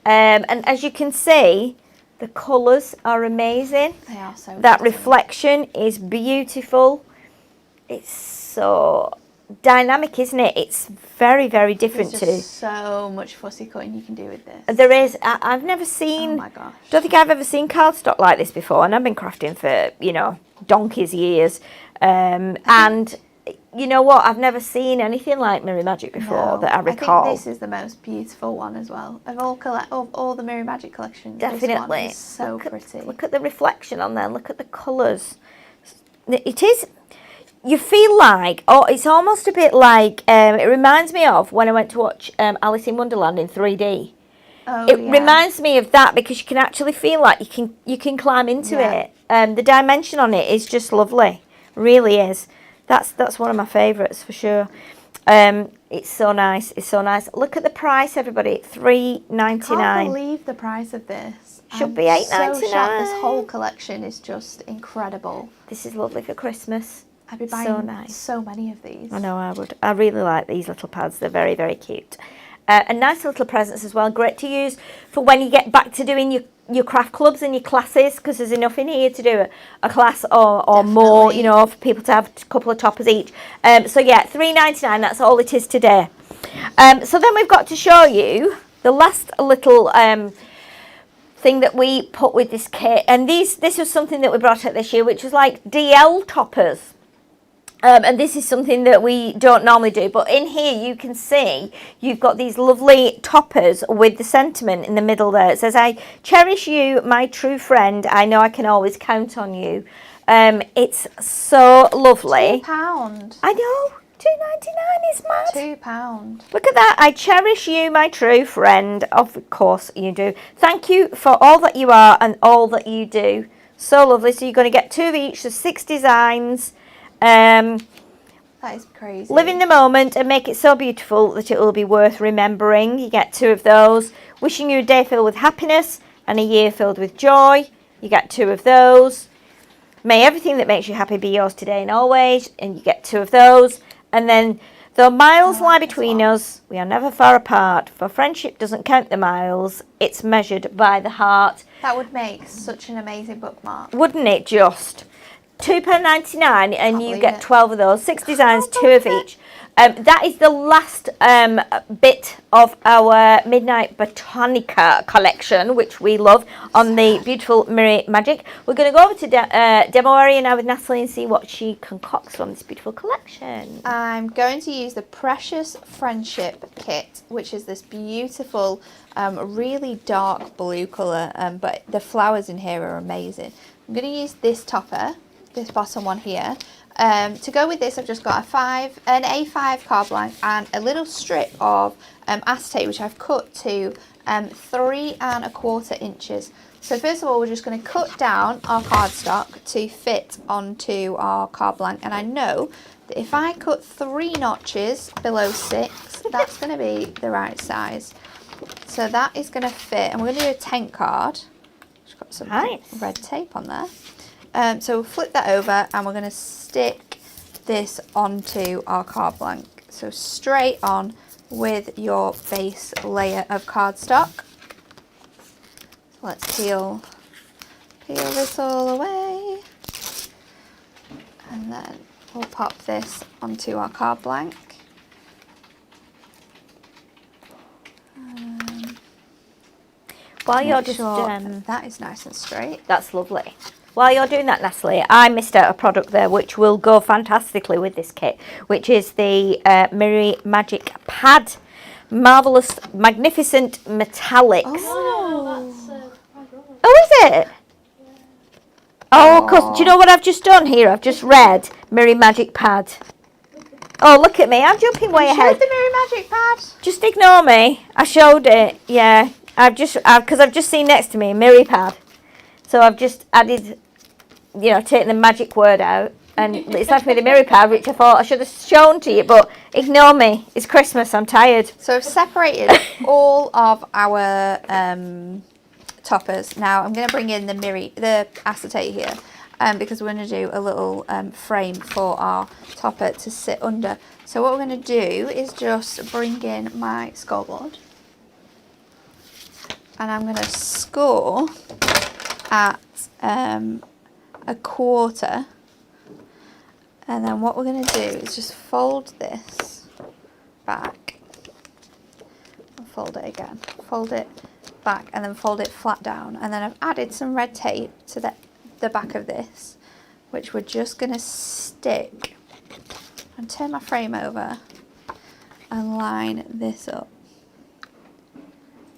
And as you can see, the colours are amazing. They are so That pretty. reflection is beautiful. It's so dynamic, isn't it? It's very, very different There's to... just so much fussy cutting you can do with this. There is. I've never seen... Oh my gosh. Don't think I've ever seen cardstock like this before, and I've been crafting for, you know, donkey's years. And you know what? I've never seen anything like Mirror Magic before No, that I recall. I think this is the most beautiful one as well. Of all the Mirror Magic collection, Definitely. this one is so look pretty. Look at the reflection on there. Look at the colours. It is... You feel like, oh, it's almost a bit like, it reminds me of when I went to watch Alice in Wonderland in 3D. Oh, It yeah. reminds me of that because you can actually feel like you can climb into Yeah. it. The dimension on it is just lovely, really is. That's one of my favourites for sure. It's so nice. It's so nice. Look at the price, everybody. Can't $3.99. believe the price of this. Should I'm be $8.99. So shocked. This whole collection is just incredible. This is lovely for Christmas. I'd be So buying nice. so many of these. I know I would. I really like these little pads. They're very, very cute. And nice little presents as well. Great to use for when you get back to doing your craft clubs and your classes, because there's enough in here to do a class or more, you know, for people to have a couple of toppers each. So yeah, $3.99. That's all it is today. So then we've got to show you the last little thing that we put with this kit. And this was something that we brought out this year, which was like DL toppers. And this is something that we don't normally do, but in here you can see you've got these lovely toppers with the sentiment in the middle there. It says, I cherish you, my true friend. I know I can always count on you. It's so lovely. £2. I know, $2.99 is mad. £2. Look at that. I cherish you, my true friend. Of course you do. Thank you for all that you are and all that you do. So lovely. So you're going to get 2 of each, so 6 designs. That is crazy. Live in the moment and make it so beautiful that it will be worth remembering. You get 2 of those. Wishing you a day filled with happiness and a year filled with joy. You get 2 of those. May everything that makes you happy be yours today and always. And you get 2 of those. And then, though miles lie between us, we are never far apart. For friendship doesn't count the miles. It's measured by the heart. That would make such an amazing bookmark. Wouldn't it just? £2.99 and Can't you believe get it. 12 of those, 6 designs, 2 of each. That is the last bit of our Midnight Botanica collection, which we love, on the beautiful Mirror Magic. We're going to go over to demo area now with Natalie and see what she concocts from this beautiful collection. I'm going to use the Precious Friendship Kit, which is this beautiful, really dark blue colour, but the flowers in here are amazing. I'm going to use this topper, this bottom one here. To go with this, I've just got an A5 card blank and a little strip of acetate, which I've cut to 3 1/4 inches. So first of all, we're just going to cut down our cardstock to fit onto our card blank. And I know that if I cut 3 notches below 6, that's going to be the right size. So that is going to fit. And we're going to do a tent card. Just got some Nice. red tape on there. So we'll flip that over and we're going to stick this onto our card blank. So straight on with your base layer of cardstock. So let's peel this all away. And then we'll pop this onto our card blank. While you're Make just... sure that is nice and straight. That's lovely. While you're doing that, Natalie, I missed out a product there which will go fantastically with this kit, which is the Mirror Magic Pad. Marvellous, magnificent metallics. Oh. Oh, is it? Oh, of course. Do you know what I've just done here? I've just read Mirror Magic Pad. Oh, look at me. I'm jumping way You ahead. showed the Mirror Magic pad. Just ignore me. I showed it. Yeah. Because I've just seen next to me a mirror pad. So I've just added, taken the magic word out. And it's left me the mirror pad, which I thought I should have shown to you. But ignore me. It's Christmas. I'm tired. So I've separated all of our toppers. Now I'm going to bring in the acetate here. Because we're going to do a little frame for our topper to sit under. So what we're going to do is just bring in my scoreboard. And I'm going to score at a quarter. And then what we're going to do is just fold this back. And fold it again. Fold it back and then fold it flat down. And then I've added some red tape to the back of this, which we're just going to stick and turn my frame over and line this up.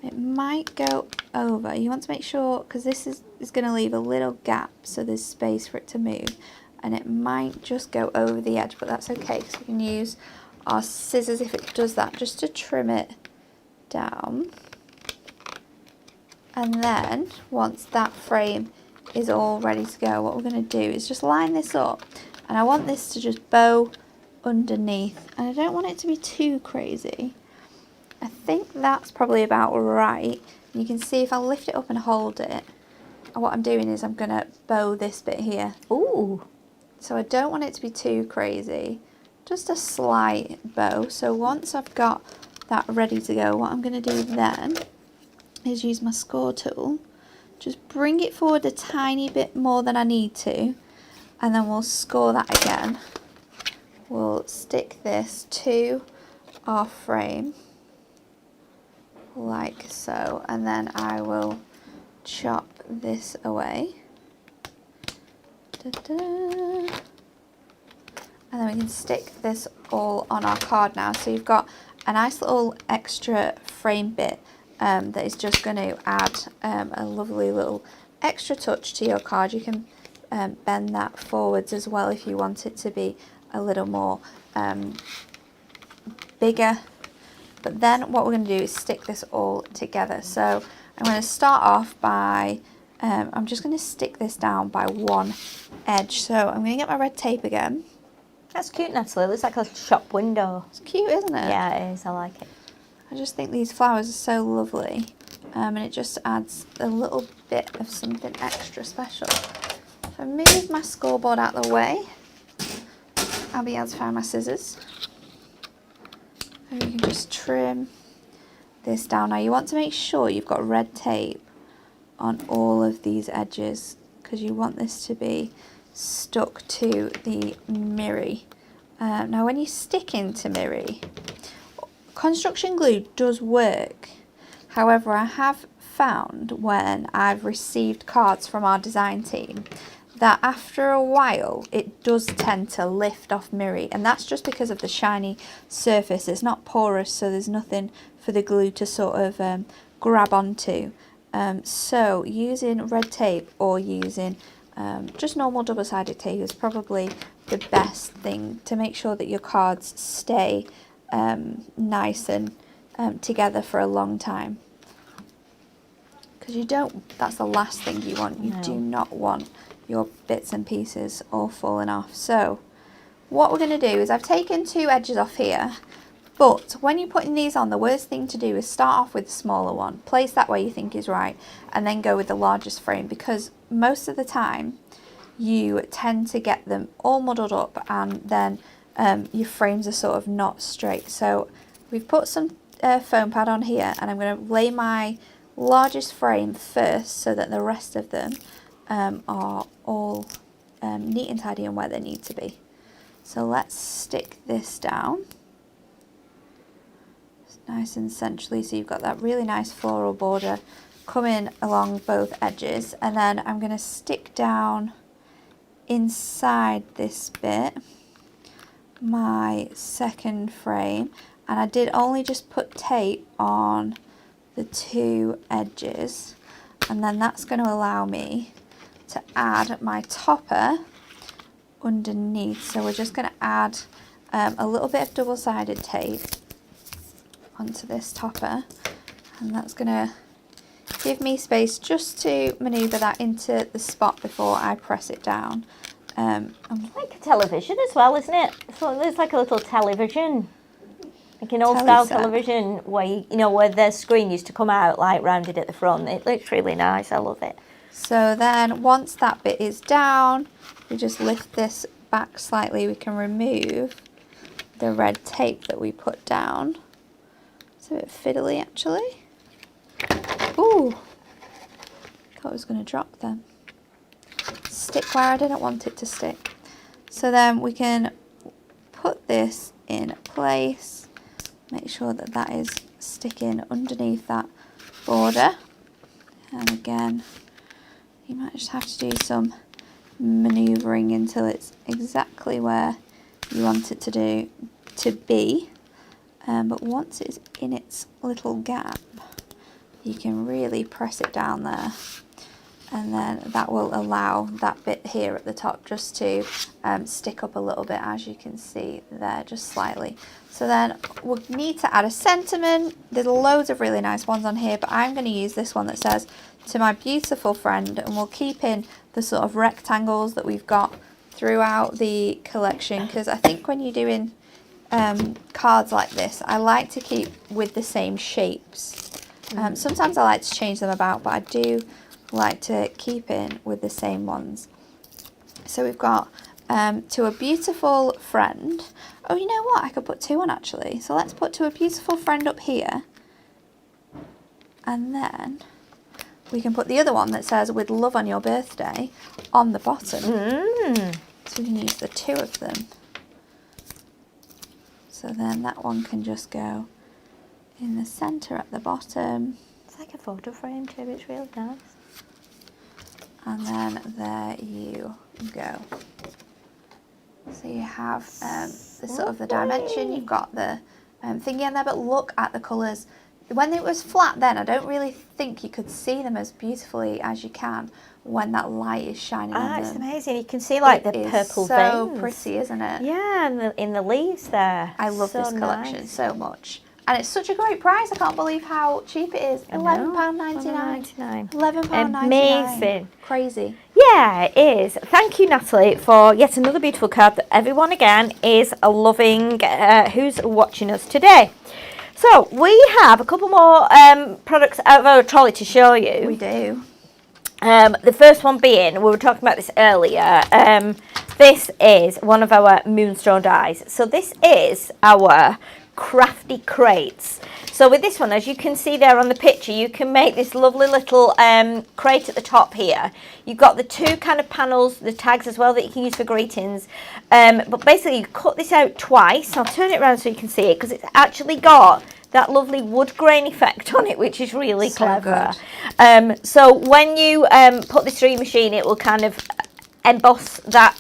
It might go over. You want to make sure, because this is going to leave a little gap so there's space for it to move, and it might just go over the edge, but that's okay because we can use our scissors if it does that, just to trim it down. And then once that frame is all ready to go, what we're going to do is just line this up, and I want this to just bow underneath, and I don't want it to be too crazy. I think that's probably about right. And you can see if I lift it up and hold it, what I'm doing is I'm going to bow this bit here. Ooh. So I don't want it to be too crazy, just a slight bow. So once I've got that ready to go, what I'm going to do then is use my score tool. Just bring it forward a tiny bit more than I need to, and then we'll score that again. We'll stick this to our frame like so, and then I will chop this away. Da-da. And then we can stick this all on our card now. So you've got a nice little extra frame bit that is just going to add a lovely little extra touch to your card. You can bend that forwards as well if you want it to be a little more bigger. But then what we're going to do is stick this all together. So I'm going to start off by, I'm just going to stick this down by one edge. So I'm going to get my red tape again. That's cute, Natalie. It looks like a shop window. It's cute, isn't it? Yeah, it is. I like it. I just think these flowers are so lovely. And it just adds a little bit of something extra special. So I move my scoreboard out of the way. I'll be able to find my scissors. And you can just trim this down. Now you want to make sure you've got red tape on all of these edges, because you want this to be stuck to the mirror. Now when you're sticking to mirror, construction glue does work. However, I have found when I've received cards from our design team that after a while it does tend to lift off mirror, and that's just because of the shiny surface. It's not porous, so there's nothing for the glue to sort of grab onto. So using red tape or using just normal double-sided tape is probably the best thing to make sure that your cards stay nice and together for a long time. Because you don't, that's the last thing you want. You do not want your bits and pieces all falling off. So what we're going to do is I've taken two edges off here, but when you're putting these on, the worst thing to do is start off with the smaller one, place that where you think is right, and then go with the largest frame, because most of the time you tend to get them all muddled up and then your frames are sort of not straight. So we've put some foam pad on here, and I'm going to lay my largest frame first so that the rest of them are all neat and tidy and where they need to be. So let's stick this down. It's nice and centrally, so you've got that really nice floral border coming along both edges, and then I'm going to stick down inside this bit my second frame, and I did only just put tape on the two edges, and then that's going to allow me to add my topper underneath. So we're just going to add a little bit of double-sided tape onto this topper, and that's going to give me space just to manoeuvre that into the spot before I press it down. Like a television as well, isn't it? So there's like a little television, like an old style television where where the screen used to come out like rounded at the front. It looks really nice. I love it. So then once that bit is down, we just lift this back slightly. We can remove the red tape that we put down. It's a bit fiddly actually. Ooh, thought it was going to drop then. Stick where I didn't want it to stick. So then we can put this in place, make sure that that is sticking underneath that border, and again you might just have to do some manoeuvring until it's exactly where you want it to be. But once it's in its little gap, you can really press it down there, and then that will allow that bit here at the top just to stick up a little bit, as you can see there, just slightly. So then we'll need to add a sentiment. There's loads of really nice ones on here, but I'm going to use this one that says, "To my beautiful friend," and we'll keep in the sort of rectangles that we've got throughout the collection, because I think when you're doing cards like this, I like to keep with the same shapes. Sometimes I like to change them about, but I do like to keep in with the same ones. So we've got "To a beautiful friend." Oh, you know what? I could put two on actually. So let's put "To a beautiful friend" up here, and then we can put the other one that says "With love on your birthday" on the bottom. So we can use the two of them. So then that one can just go in the centre at the bottom. It's like a photo frame too. It's really nice. And then there you go. So you have the sort of the dimension, you've got the thingy in there, but look at the colours. When it was flat then, I don't really think you could see them as beautifully as you can when that light is shining on them. It's amazing. You can see like the purple veins. So pretty, isn't it? Yeah, and in the leaves there. I love this collection so much. And it's such a great price. I can't believe how cheap it is. £11.99. £11.99. Amazing. Crazy. Yeah, it is. Thank you, Natalie, for yet another beautiful card that everyone again is loving who's watching us today. So we have a couple more products out of our trolley to show you. We do. The first one being, we were talking about this earlier, this is one of our moonstone dies. So this is our Crafty Crates. So with this one, as you can see there on the picture, you can make this lovely little crate at the top here. You've got the two kind of panels, the tags as well, that you can use for greetings. But basically you cut this out twice. I'll turn it around so you can see it, because it's actually got that lovely wood grain effect on it, which is really clever. So when you put this through your machine, it will kind of emboss that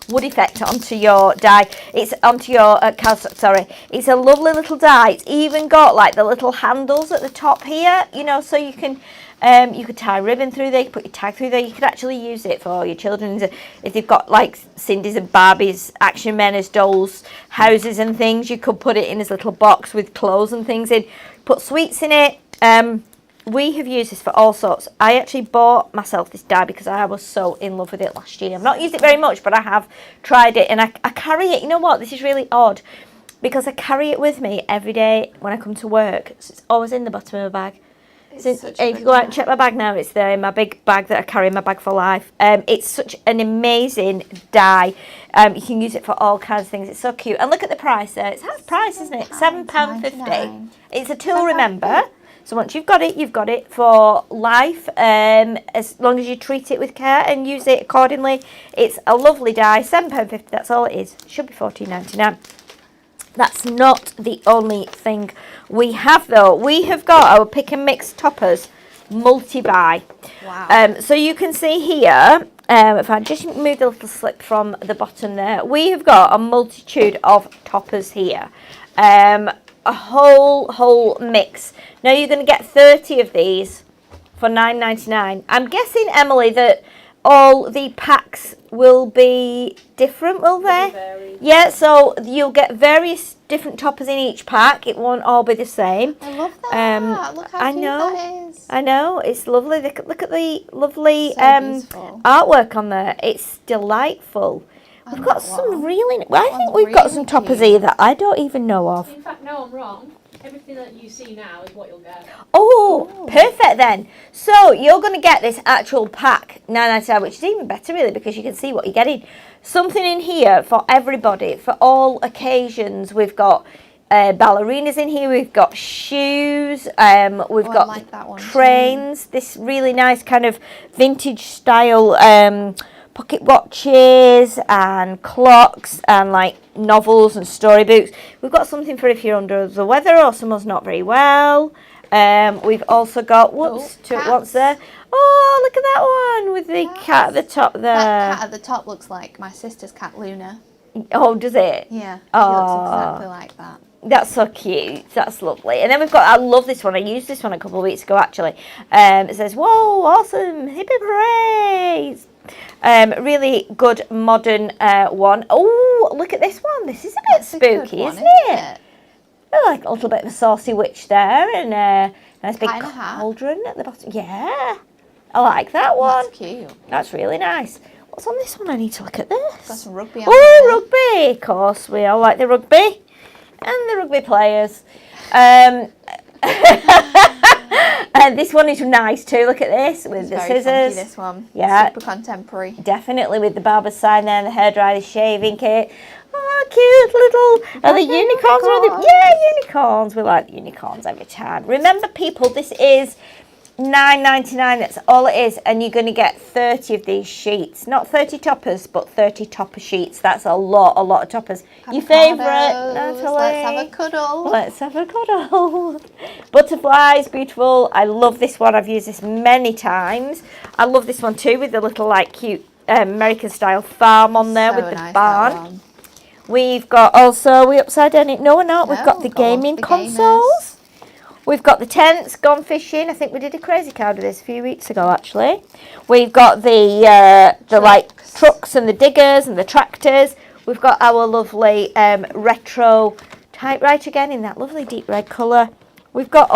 wood effect onto your die. It's onto your cardstock, sorry. It's a lovely little die. It's even got like the little handles at the top here, you know, so you can tie ribbon through there, you can put your tag through there. You could actually use it for your children if they've got like Cindy's and Barbie's, Action Men as dolls, houses and things. You could put it in this little box with clothes and things in. Put sweets in it. We have used this for all sorts. I actually bought myself this die because I was so in love with it last year. I've not used it very much, but I have tried it, and I carry it. You know what? This is really odd because I carry it with me every day when I come to work. So it's always in the bottom of my bag. If you go out and check my bag now, it's there in my big bag that I carry in my bag for life. It's such an amazing die. You can use it for all kinds of things. It's so cute. And look at the price there. It's half price, isn't it? £7.50. It's a tool, remember. So once you've got it for life, as long as you treat it with care and use it accordingly. It's a lovely die, £7.50, that's all it is. Should be $14.99. That's not the only thing we have though. We have got our pick and mix toppers multi-buy. Wow. So you can see here, if I just move the little slip from the bottom there, we have got a multitude of toppers here. A whole mix. Now you're going to get 30 of these for $9.99. I'm guessing, Emily, that all the packs will be different, will they? Very. Yeah, so you'll get various different toppers in each pack. It won't all be the same. I love that. Look how cute that is. I know, it's lovely. Look at the lovely So beautiful. artwork on there. It's delightful. We've got some really... Well, I think we've got really some toppers cute. here that I don't even know of. In fact, no, I'm wrong. Everything that you see now is what you'll get. Oh, perfect then. So you're going to get this actual pack, $9.99, which is even better really because you can see what you're getting. Something in here for everybody, for all occasions. We've got ballerinas in here. We've got shoes. We've got I like that one trains. Too. This really nice kind of vintage style pocket watches and clocks and like novels and storybooks. We've got something for if you're under the weather or someone's not very well. We've also got what's there? Oh, look at that one with the cat at the top there. That cat at the top looks like my sister's cat Luna. Oh, does it? Yeah, she Oh. looks exactly like that. That's so cute. That's lovely. And then we've got, I love this one. I used this one a couple of weeks ago actually. It says, whoa, awesome, hippie praise. Really good modern one. Oh, look at this one. This is a bit spooky, isn't it? Oh, like a little bit of a saucy witch there and a nice big cauldron at the bottom. Yeah, I like that one. That's cute. That's really nice. What's on this one? I need to look at this. Got some rugby on Oh, rugby. Of course, we all like the rugby and the rugby players. And this one is nice too. Look at this with the scissors. Funky, this one. Yeah. Super contemporary. Definitely with the barber's sign there and the hairdryer's shaving kit. Oh, cute little. Are the unicorns? Yeah, unicorns. We like unicorns every time. Remember, people, this is $9.99. That's all it is. And you're going to get 30 of these sheets. Not 30 toppers, but 30 topper sheets. That's a lot of toppers. Your favourite, Natalie? Let's have a cuddle. Let's have a cuddle. Butterflies, beautiful. I love this one. I've used this many times. I love this one too with the little like cute American style farm on there with the nice, barn. We've got also, we upside down it? No, we're not. We've got the gaming consoles. We've got the tents, gone fishing. I think we did a crazy card with this a few weeks ago, actually. We've got the like trucks and the diggers and the tractors. We've got our lovely retro typewriter again in that lovely deep red colour. We've got,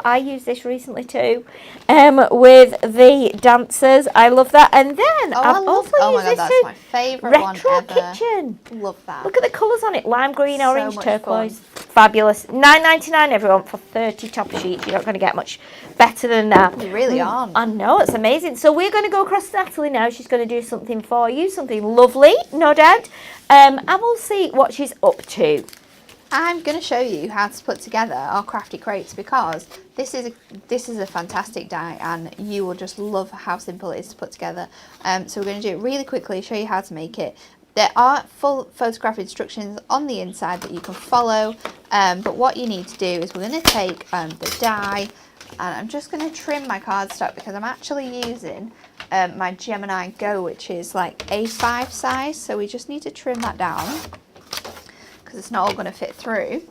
I used this recently too, with the dancers. I love that. And then I've also used this that's my favourite one retro ever. kitchen. Love that. Look at the colours on it. Lime green, So orange, much turquoise. fun. Fabulous. $9.99 everyone for 30 topper sheets. You're not going to get much better than that. You really aren't. I know, it's amazing. So we're going to go across to Natalie now. She's going to do something for you, something lovely, no doubt. And we'll see what she's up to. I'm going to show you how to put together our Crafty Crates because this is a fantastic die and you will just love how simple it is to put together. So we're going to do it really quickly, show you how to make it. There are full photograph instructions on the inside that you can follow, but what you need to do is we're going to take the die and I'm just going to trim my cardstock because I'm actually using my Gemini Go, which is like A5 size, so we just need to trim that down because it's not all going to fit through.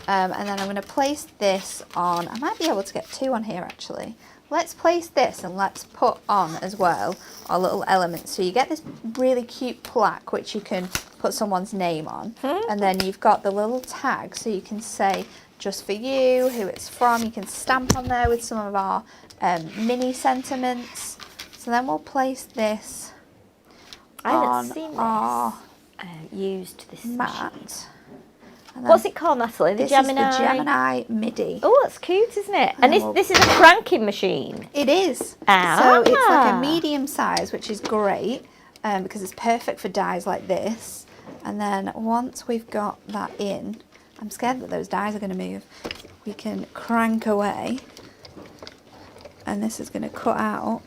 And then I'm going to place this on, I might be able to get two on here actually. Let's place this and let's put on as well our little elements. So you get this really cute plaque which you can put someone's name on. And then you've got the little tag so you can say just for you, who it's from. You can stamp on there with some of our mini sentiments. So then we'll place this on our used this mat. What's it called, Natalie? The Gemini? Is the Gemini MIDI. Oh, that's cute, isn't it? And this is a cranking machine. It is. So it's like a medium size, which is great because it's perfect for dies like this. And then once we've got that in, I'm scared that those dies are going to move. We can crank away. And this is going to cut out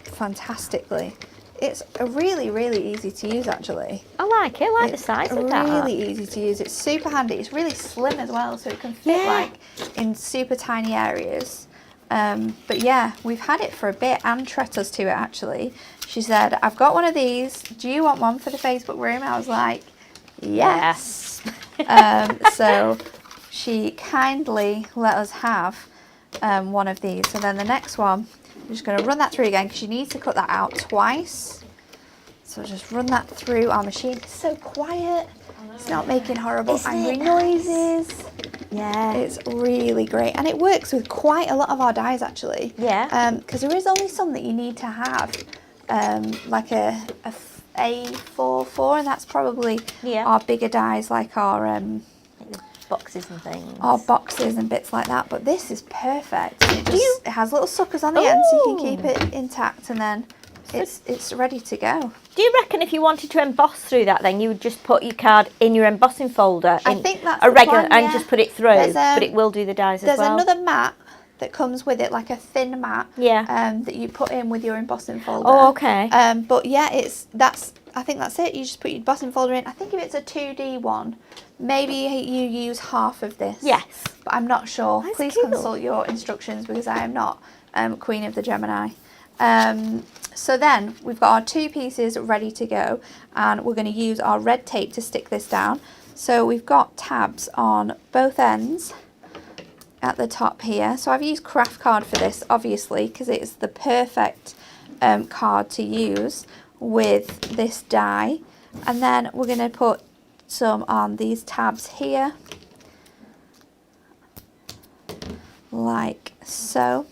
fantastically. It's a really, really easy to use actually. I like it. I like the size of that. Really easy to use. It's super handy. It's really slim as well, so it can fit like in super tiny areas. But yeah, we've had it for a bit. Anne treated us to it actually. She said, I've got one of these. Do you want one for the Facebook room? I was like, yes. So she kindly let us have one of these. So then the next one just going to run that through again because you need to cut that out twice. So just run that through our machine. It's so quiet. It's not making horrible angry noises. Yeah. It's really great. And it works with quite a lot of our dies actually. Yeah. Because there is only some that you need to have like a A44, and that's probably our bigger dies, like our like the boxes and things. Our boxes and bits like that. But this is perfect. It has little suckers on the end so you can keep it intact, and then it's ready to go. Do you reckon if you wanted to emboss through that, then you would just put your card in your embossing folder? I think that's a the regular plan, and just put it through, but it will do the dies as well. There's another mat that comes with it, like a thin mat. That you put in with your embossing folder. Oh, okay. But yeah, I think that's it. You just put your embossing folder in. I think if it's a 2D one, maybe you use half of this. Yes. But I'm not sure. That's Please cool. consult your instructions because I am not Queen of the Gemini. So then we've got our 2 pieces ready to go, and we're going to use our red tape to stick this down. So we've got tabs on both ends at the top here. So I've used craft card for this, obviously, because it's the perfect card to use with this die. And then we're going to put some on these tabs here, like so.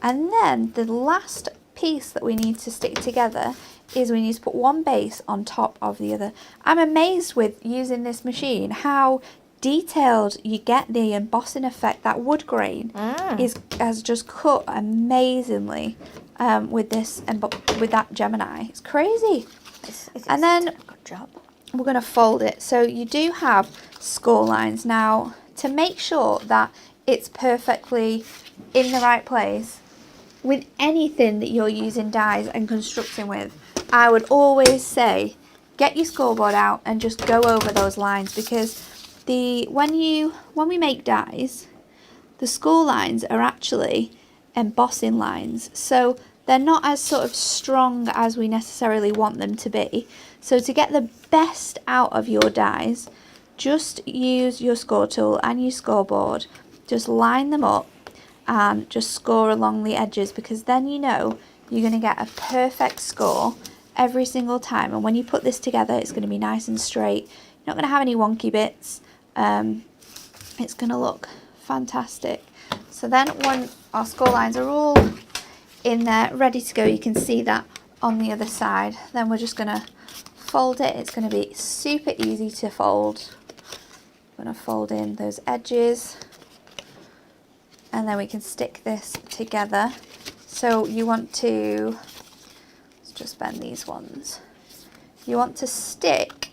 And then the last piece that we need to stick together is we need to put one base on top of the other. I'm amazed with using this machine how detailed you get the embossing effect. That wood grain has just cut amazingly with that Gemini. It's crazy. And then good job. We're going to fold it. So you do have score lines. Now, to make sure that it's perfectly in the right place, with anything that you're using dies and constructing with, I would always say get your scoreboard out and just go over those lines, because when we make dies, the score lines are actually embossing lines, so they're not as sort of strong as we necessarily want them to be. So to get the best out of your dies, just use your score tool and your scoreboard, just line them up and just score along the edges, because then you know you're going to get a perfect score every single time. And when you put this together, it's going to be nice and straight. You're not going to have any wonky bits. It's going to look fantastic. So then when our score lines are all in there ready to go, you can see that on the other side. Then we're just going to fold it. It's going to be super easy to fold. I'm going to fold in those edges, and then we can stick this together. So you want to, let's just bend these ones. You want to stick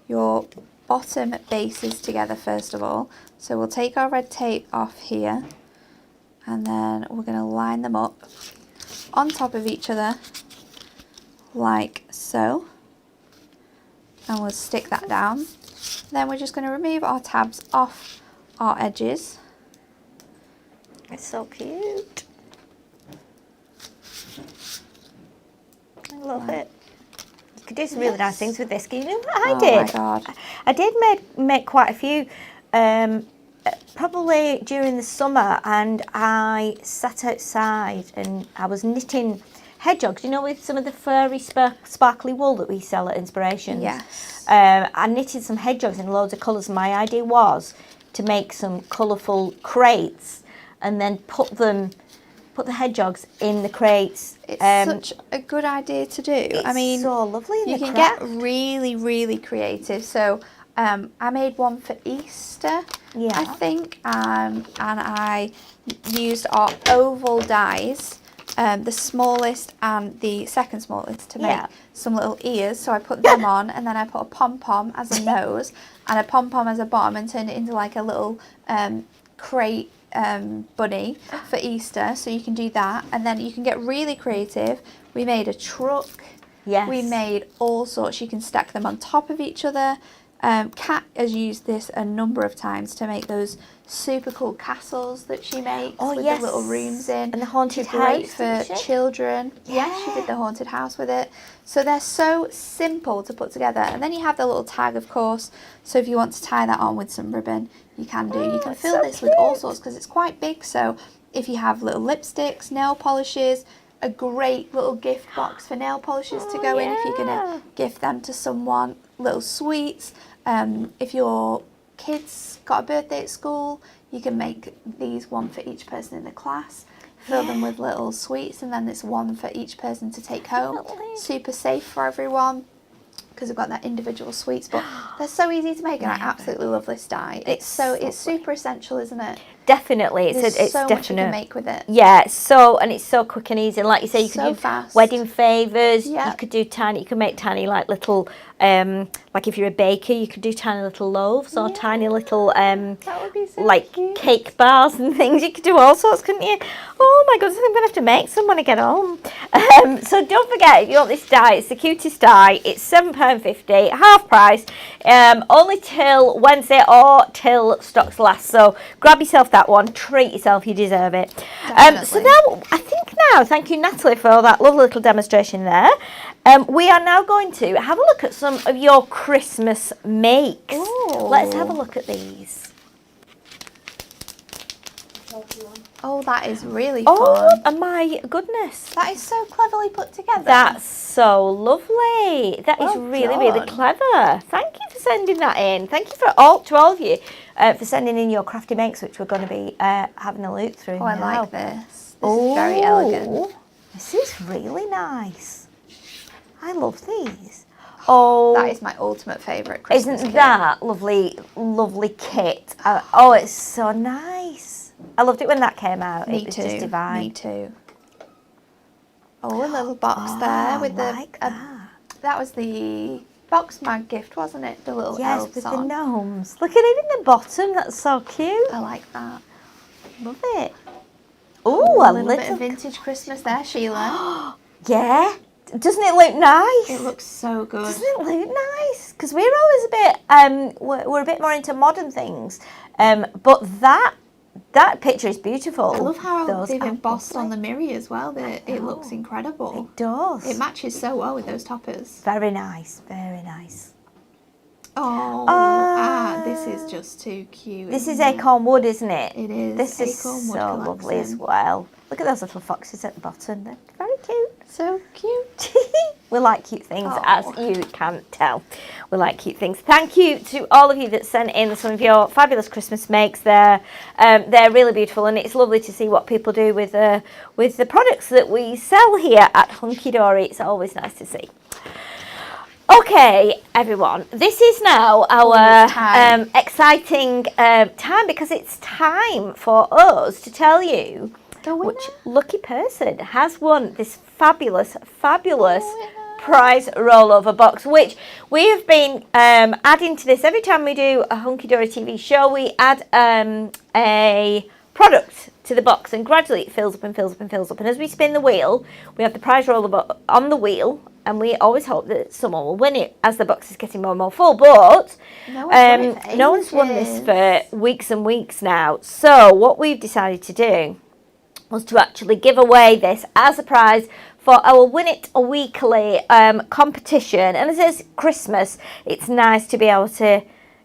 your bottom bases together first of all. So we'll take our red tape off here, and then we're going to line them up on top of each other like so, and we'll stick that down. Then we're just going to remove our tabs off our edges. It's so cute. I love it. You could do some really nice things with this. You know what I did? Oh my God. I did make quite a few, probably during the summer, and I sat outside and I was knitting hedgehogs, you know, with some of the furry sparkly wool that we sell at Inspirations. Yes. I knitted some hedgehogs in loads of colours. My idea was to make some colourful crates and then put the hedgehogs in the crates. It's such a good idea to do. I mean, so lovely. You can get really, really creative. So I made one for Easter, I think, and I used our oval dies, the smallest and the second smallest, to make some little ears. So I put them on, and then I put a pom-pom as a nose and a pom-pom as a bottom, and turned it into like a little crate bunny for Easter. So you can do that, and then you can get really creative. We made a truck. Yes. We made all sorts. You can stack them on top of each other. Kat has used this a number of times to make those super cool castles that she makes with the little rooms in. And the haunted It's great house for children. Yeah, she did the haunted house with it. So they're so simple to put together. And then you have the little tag, of course. So if you want to tie that on with some ribbon, you can do. You can fill this with all sorts, because it's quite big. So if you have little lipsticks, nail polishes, a great little gift box for nail polishes to go in if you're gonna gift them to someone. Little sweets. If your kids got a birthday at school, you can make these one for each person in the class. Fill them with little sweets, and then it's one for each person to take home. Super safe for everyone because we've got that individual sweets, but they're so easy to make, and I absolutely love this die. It's super essential, isn't it? Definitely, It's so definite. much you can make with it. Yeah, and it's so quick and easy. And like you say, you could do fast. wedding favours. Yeah. You could do you can make tiny like little, like if you're a baker, you could do tiny little loaves or tiny little, That would be so like cute. cake bars and things. You could do all sorts, couldn't you? Oh my goodness, I'm gonna have to make some when I get home. So don't forget, if you want this die, it's the cutest die. It's £7.50, half price, only till Wednesday or till stocks last. So grab yourself that one, treat yourself, you deserve it. So now, thank you Natalie for that lovely little demonstration there. We are now going to have a look at some of your Christmas makes. Ooh. Let's have a look at these. Oh, that is really Oh, fun. my goodness. That is so cleverly put together. That's so lovely. That is Well really done. clever. Thank you for sending that in. Thank you to all of you for sending in your crafty makes, which we're going to be having a look through Oh, I now. like this. This is very elegant. This is really nice. I love these. Oh, That is my ultimate favourite Christmas isn't kit. that lovely kit? Oh, it's so nice. I loved it when that came out. Me It was too. just divine. Me too. Oh, a little box there with the. like that. That was the box mag gift, wasn't it? The little Yes, elves with on. the gnomes. Look at it in the bottom. That's so cute. I like that. Love it. Oh, A little bit of vintage Christmas there, Sheila. Yeah. Doesn't it look nice? It looks so good. Doesn't it look nice? Because we're always a bit we're a bit more into modern things. But that picture is beautiful. I love how Those they've are embossed on lovely. the mirror as well. It looks incredible. It does. It matches so well with those toppers. Very nice. Very nice. Oh, this is just too cute. This is isn't it? acorn wood, isn't it? It is. This is Acorn wood so lovely as collection. well. Look at those little foxes at the bottom. They're very cute. So cute. We like cute things, as Oh. you can tell. We like cute things. Thank you to all of you that sent in some of your fabulous Christmas makes. They're really beautiful, and it's lovely to see what people do with the products that we sell here at Hunky Dory. It's always nice to see. Okay, everyone, this is now our time. exciting time, because it's time for us to tell you The winner. which lucky person has won this fabulous winner. prize rollover box, which we have been adding to this. Every time we do a Hunky Dory TV show, we add a product to the box, and gradually it fills up and fills up and fills up. And as we spin the wheel, we have the prize rollover on the wheel, and we always hope that someone will win it as the box is getting more and more full. But no one's won this for weeks and weeks now. So what we've decided to do was to actually give away this as a prize for our Win It Weekly competition. And as it's Christmas, it's nice to be able to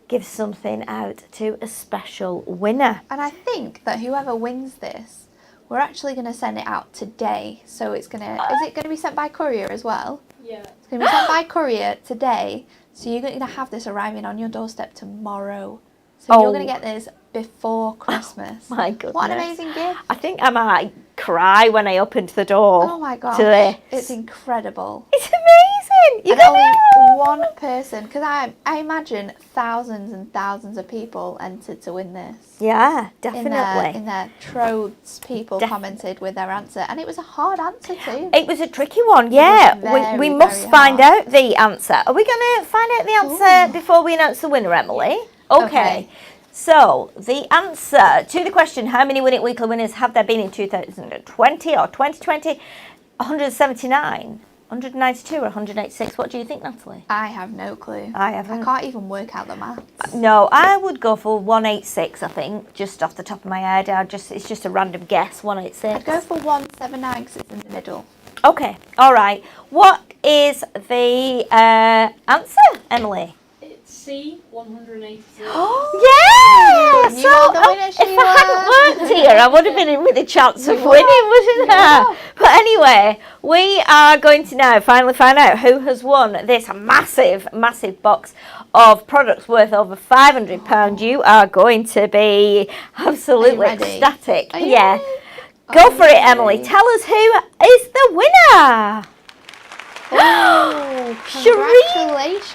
give something out to a special winner. And I think that whoever wins this, we're actually going to send it out today. So it's going to, is it going to be sent by courier as well? Yeah. It's going to be sent by courier today. So you're going to have this arriving on your doorstep tomorrow. So you're going to get this before Christmas. My goodness. What an amazing gift. I think I might cry when I opened the door Oh my gosh. to this. It's incredible. It's amazing. You And can only one person, because I imagine thousands and thousands of people entered to win this. Yeah, definitely. In their trodes, people commented with their answer, and it was a hard answer too. It was a tricky one, yeah. very, We must very find hard. out the answer. Are we going to find out the answer before we announce the winner, Emily? Okay. So, the answer to the question, how many Win It Weekly winners have there been in 2020 or 2020? 179, 192 or 186? What do you think, Natalie? I have no clue. I haven't. I can't even work out the maths. No, I would go for 186, I think, just off the top of my head. It's just a random guess, 186. I'd go for 179 because it's in the middle. Okay, all right. What is the answer, Emily? It's C, 183. Yeah! You are the winner, if I hadn't worked hands here, I would have been in with a chance of winning, wasn't I? But anyway, we are going to now finally find out who has won this massive, massive box of products worth over £500. You are going to be absolutely ecstatic. Yeah. Go for it, Emily. Tell us who is the winner. Oh, congratulations.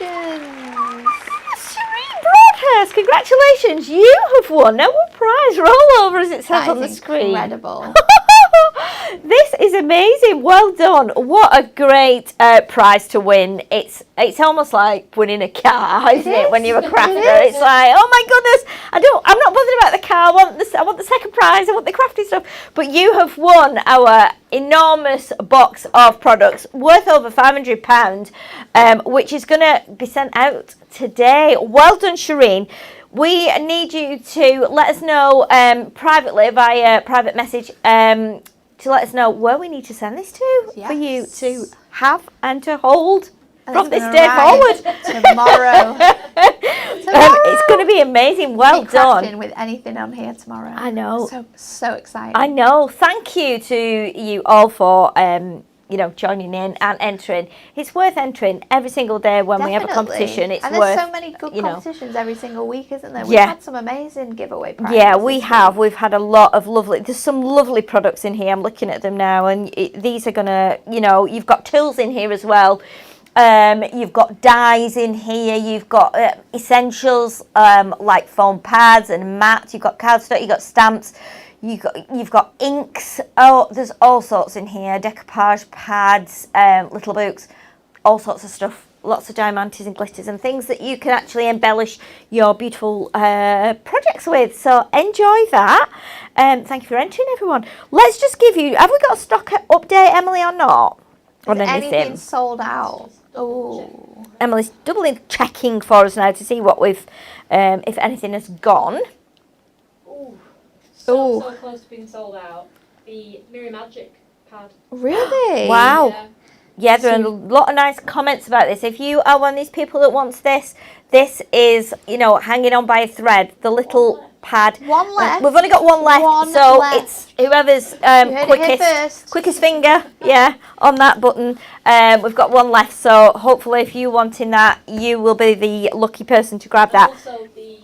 Shireen Broadhurst, congratulations. You have won our prize rollover, as it says on the screen. Incredible. This is amazing. Well done. What a great prize to win. It's almost like winning a car, isn't it? When you're a crafter, it's like, oh my goodness, I'm not bothered about the car. I want the second prize. I want the crafty stuff. But you have won our enormous box of products worth over £500, which is going to be sent out today. Well done, Shireen. We need you to let us know privately via private message to let us know where we need to send this to for you to have and to hold from this day forward. Tomorrow. It's going to be amazing. Well done. With anything on here tomorrow. I know. So excited. I know. Thank you to you all for joining in and entering. It's worth entering every single day when we have a competition. It's and worth, there's so many good competitions every single week, isn't there? We've Yeah. had some amazing giveaway prizes. Yeah, we have. We've had a lot of there's some lovely products in here. I'm looking at them now, and these are gonna, you've got tools in here as well. You've got dyes in here. You've got essentials like foam pads and mats. You've got cardstock. You've got stamps. You've got inks. Oh, there's all sorts in here. Decoupage pads, little books, all sorts of stuff. Lots of diamantes and glitters and things that you can actually embellish your beautiful projects with. So enjoy that. Thank you for entering, everyone. Let's just give you. Have we got a stock update, Emily, or not? On anything sold out? Oh, Emily's doubly checking for us now to see what we've, if anything has gone. So close to being sold out. The Mirror Magic pad. Really? Wow. Yeah, there are a lot of nice comments about this. If you are one of these people that wants this is, hanging on by a thread. The little pad. One left. We've only got one left, it's whoever's quickest finger, on that button. We've got one left, so hopefully if you're wanting that, you will be the lucky person to grab that. Also, the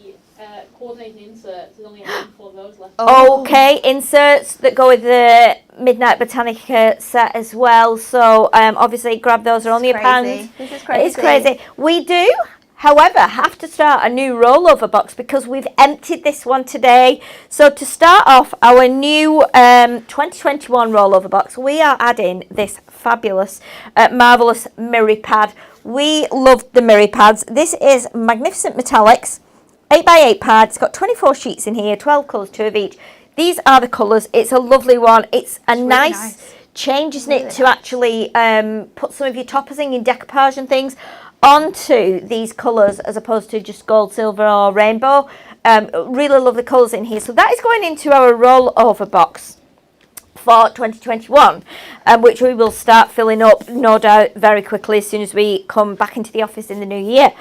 coordinating inserts, there's only a handful of those left. Okay, inserts that go with the Midnight Botanica set as well. So obviously grab those. They're only £1. This is crazy. It is crazy. We do, however, have to start a new rollover box because we've emptied this one today. So to start off our new 2021 rollover box, we are adding this fabulous, marvellous mirror pad. We love the mirror pads. This is Magnificent Metallics. 8x8 pad. It's got 24 sheets in here, 12 colours, 2 of each. These are the colours. It's a lovely one. It's a really nice change, isn't it, to actually put some of your toppers in decoupage and things onto these colours as opposed to just gold, silver or rainbow. Really lovely colours in here. So that is going into our rollover box for 2021, which we will start filling up, no doubt, very quickly as soon as we come back into the office in the new year.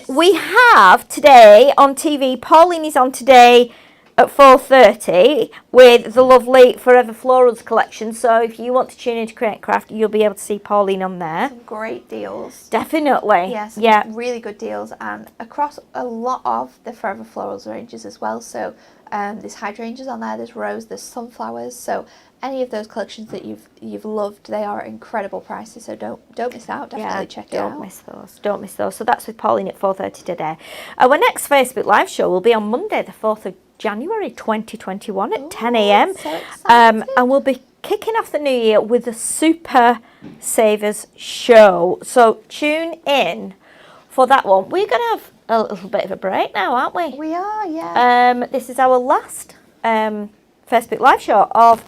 We have today on TV, Pauline is on today at 4:30 with the lovely Forever Florals collection. So if you want to tune into Create Craft, you'll be able to see Pauline on there. Some great deals. Definitely. Yes. Yeah. Really good deals, and across a lot of the Forever Florals ranges as well. So there's hydrangeas on there, there's rose, there's sunflowers. So any of those collections that you've loved, they are incredible prices. So don't miss out. Definitely check it out. Don't miss those. So that's with Pauline at 4:30 today. Our next Facebook live show will be on Monday, the 4th of January 2021 at 10 a.m. So exciting. And we'll be kicking off the new year with a Super Savers show. So tune in for that one. We're going to have a little bit of a break now, aren't we? We are, yeah. This is our last Facebook live show of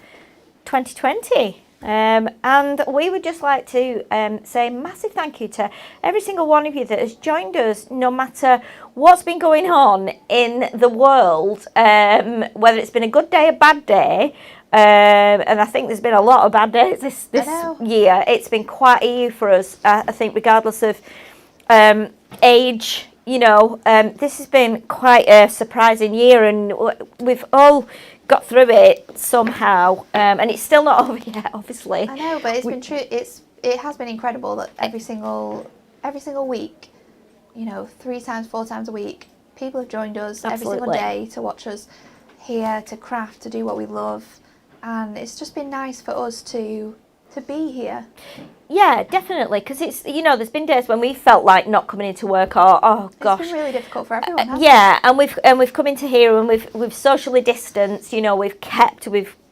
2020. And we would just like to say a massive thank you to every single one of you that has joined us, no matter what's been going on in the world, whether it's been a good day, a bad day. And I think there's been a lot of bad days this year. It's been quite a year for us, I think, regardless of age. This has been quite a surprising year, and we've all got through it somehow, and it's still not over yet, obviously. I know, but it's been true. It has been incredible that every single week, 3 times, 4 times a week, people have joined us every single day to watch us here, to craft, to do what we love, and it's just been nice for us to be here. Yeah, definitely, because it's, there's been days when we felt like not coming into work, or oh gosh, it's been really difficult for everyone. Hasn't yeah, and we've come into here and we've socially distanced.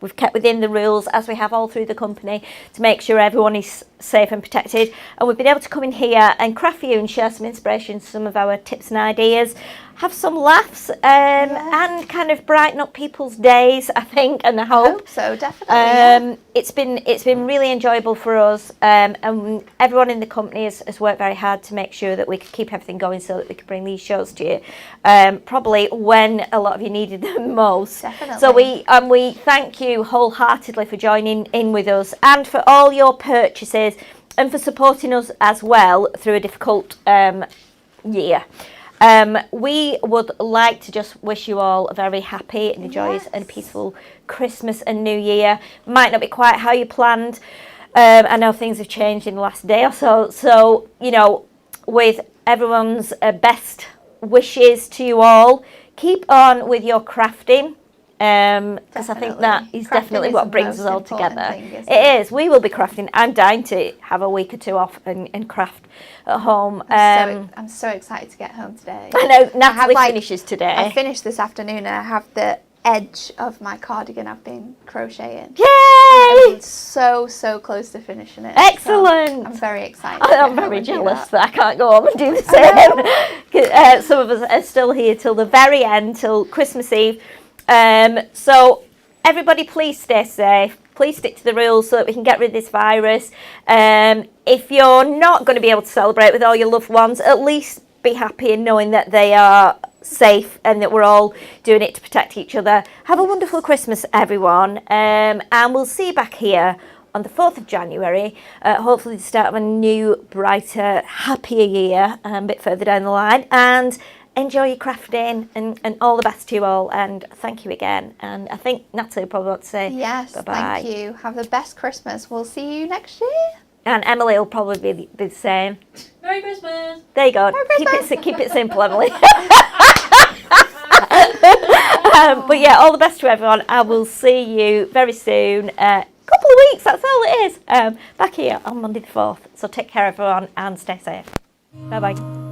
We've kept within the rules, as we have all through the company, to make sure everyone is safe and protected. And we've been able to come in here and craft for you and share some inspiration, some of our tips and ideas, have some laughs, and kind of brighten up people's days, I think, and I hope so. Definitely. It's been really enjoyable for us, and everyone in the company has worked very hard to make sure that we could keep everything going so that we could bring these shows to you, probably when a lot of you needed them most. Definitely. So we thank you wholeheartedly for joining in with us and for all your purchases and for supporting us as well through a difficult year. We would like to just wish you all a very happy and joyous and peaceful Christmas and New Year. Might not be quite how you planned. I know things have changed in the last day or so. So, with everyone's best wishes to you all, keep on with your crafting. Because I think that is definitely what brings us all together. It is. We will be crafting. I'm dying to have a week or two off and craft at home. I'm so excited to get home today. I know Natalie finishes today. I finished this afternoon and I have the edge of my cardigan I've been crocheting. Yay! I'm so close to finishing it. Excellent. So I'm very excited. I'm very jealous that I can't go home and do the same. Some of us are still here till the very end, till Christmas Eve. So everybody, please stay safe. Please stick to the rules so that we can get rid of this virus. If you're not going to be able to celebrate with all your loved ones, at least be happy in knowing that they are safe and that we're all doing it to protect each other. Have a wonderful Christmas, everyone. And we'll see you back here on the 4th of January. Hopefully the start of a new, brighter, happier year a bit further down the line. And enjoy your crafting and all the best to you all, and thank you again. And I think Natalie will probably want to say bye-bye. Thank you. Have the best Christmas. We'll see you next year. And Emily will probably be the same. Merry Christmas. There you go. Merry Keep it simple, Emily. But yeah, all the best to everyone. I will see you very soon. Couple of weeks, that's all it is. Back here on Monday the 4th. So take care, everyone, and stay safe. Bye-bye.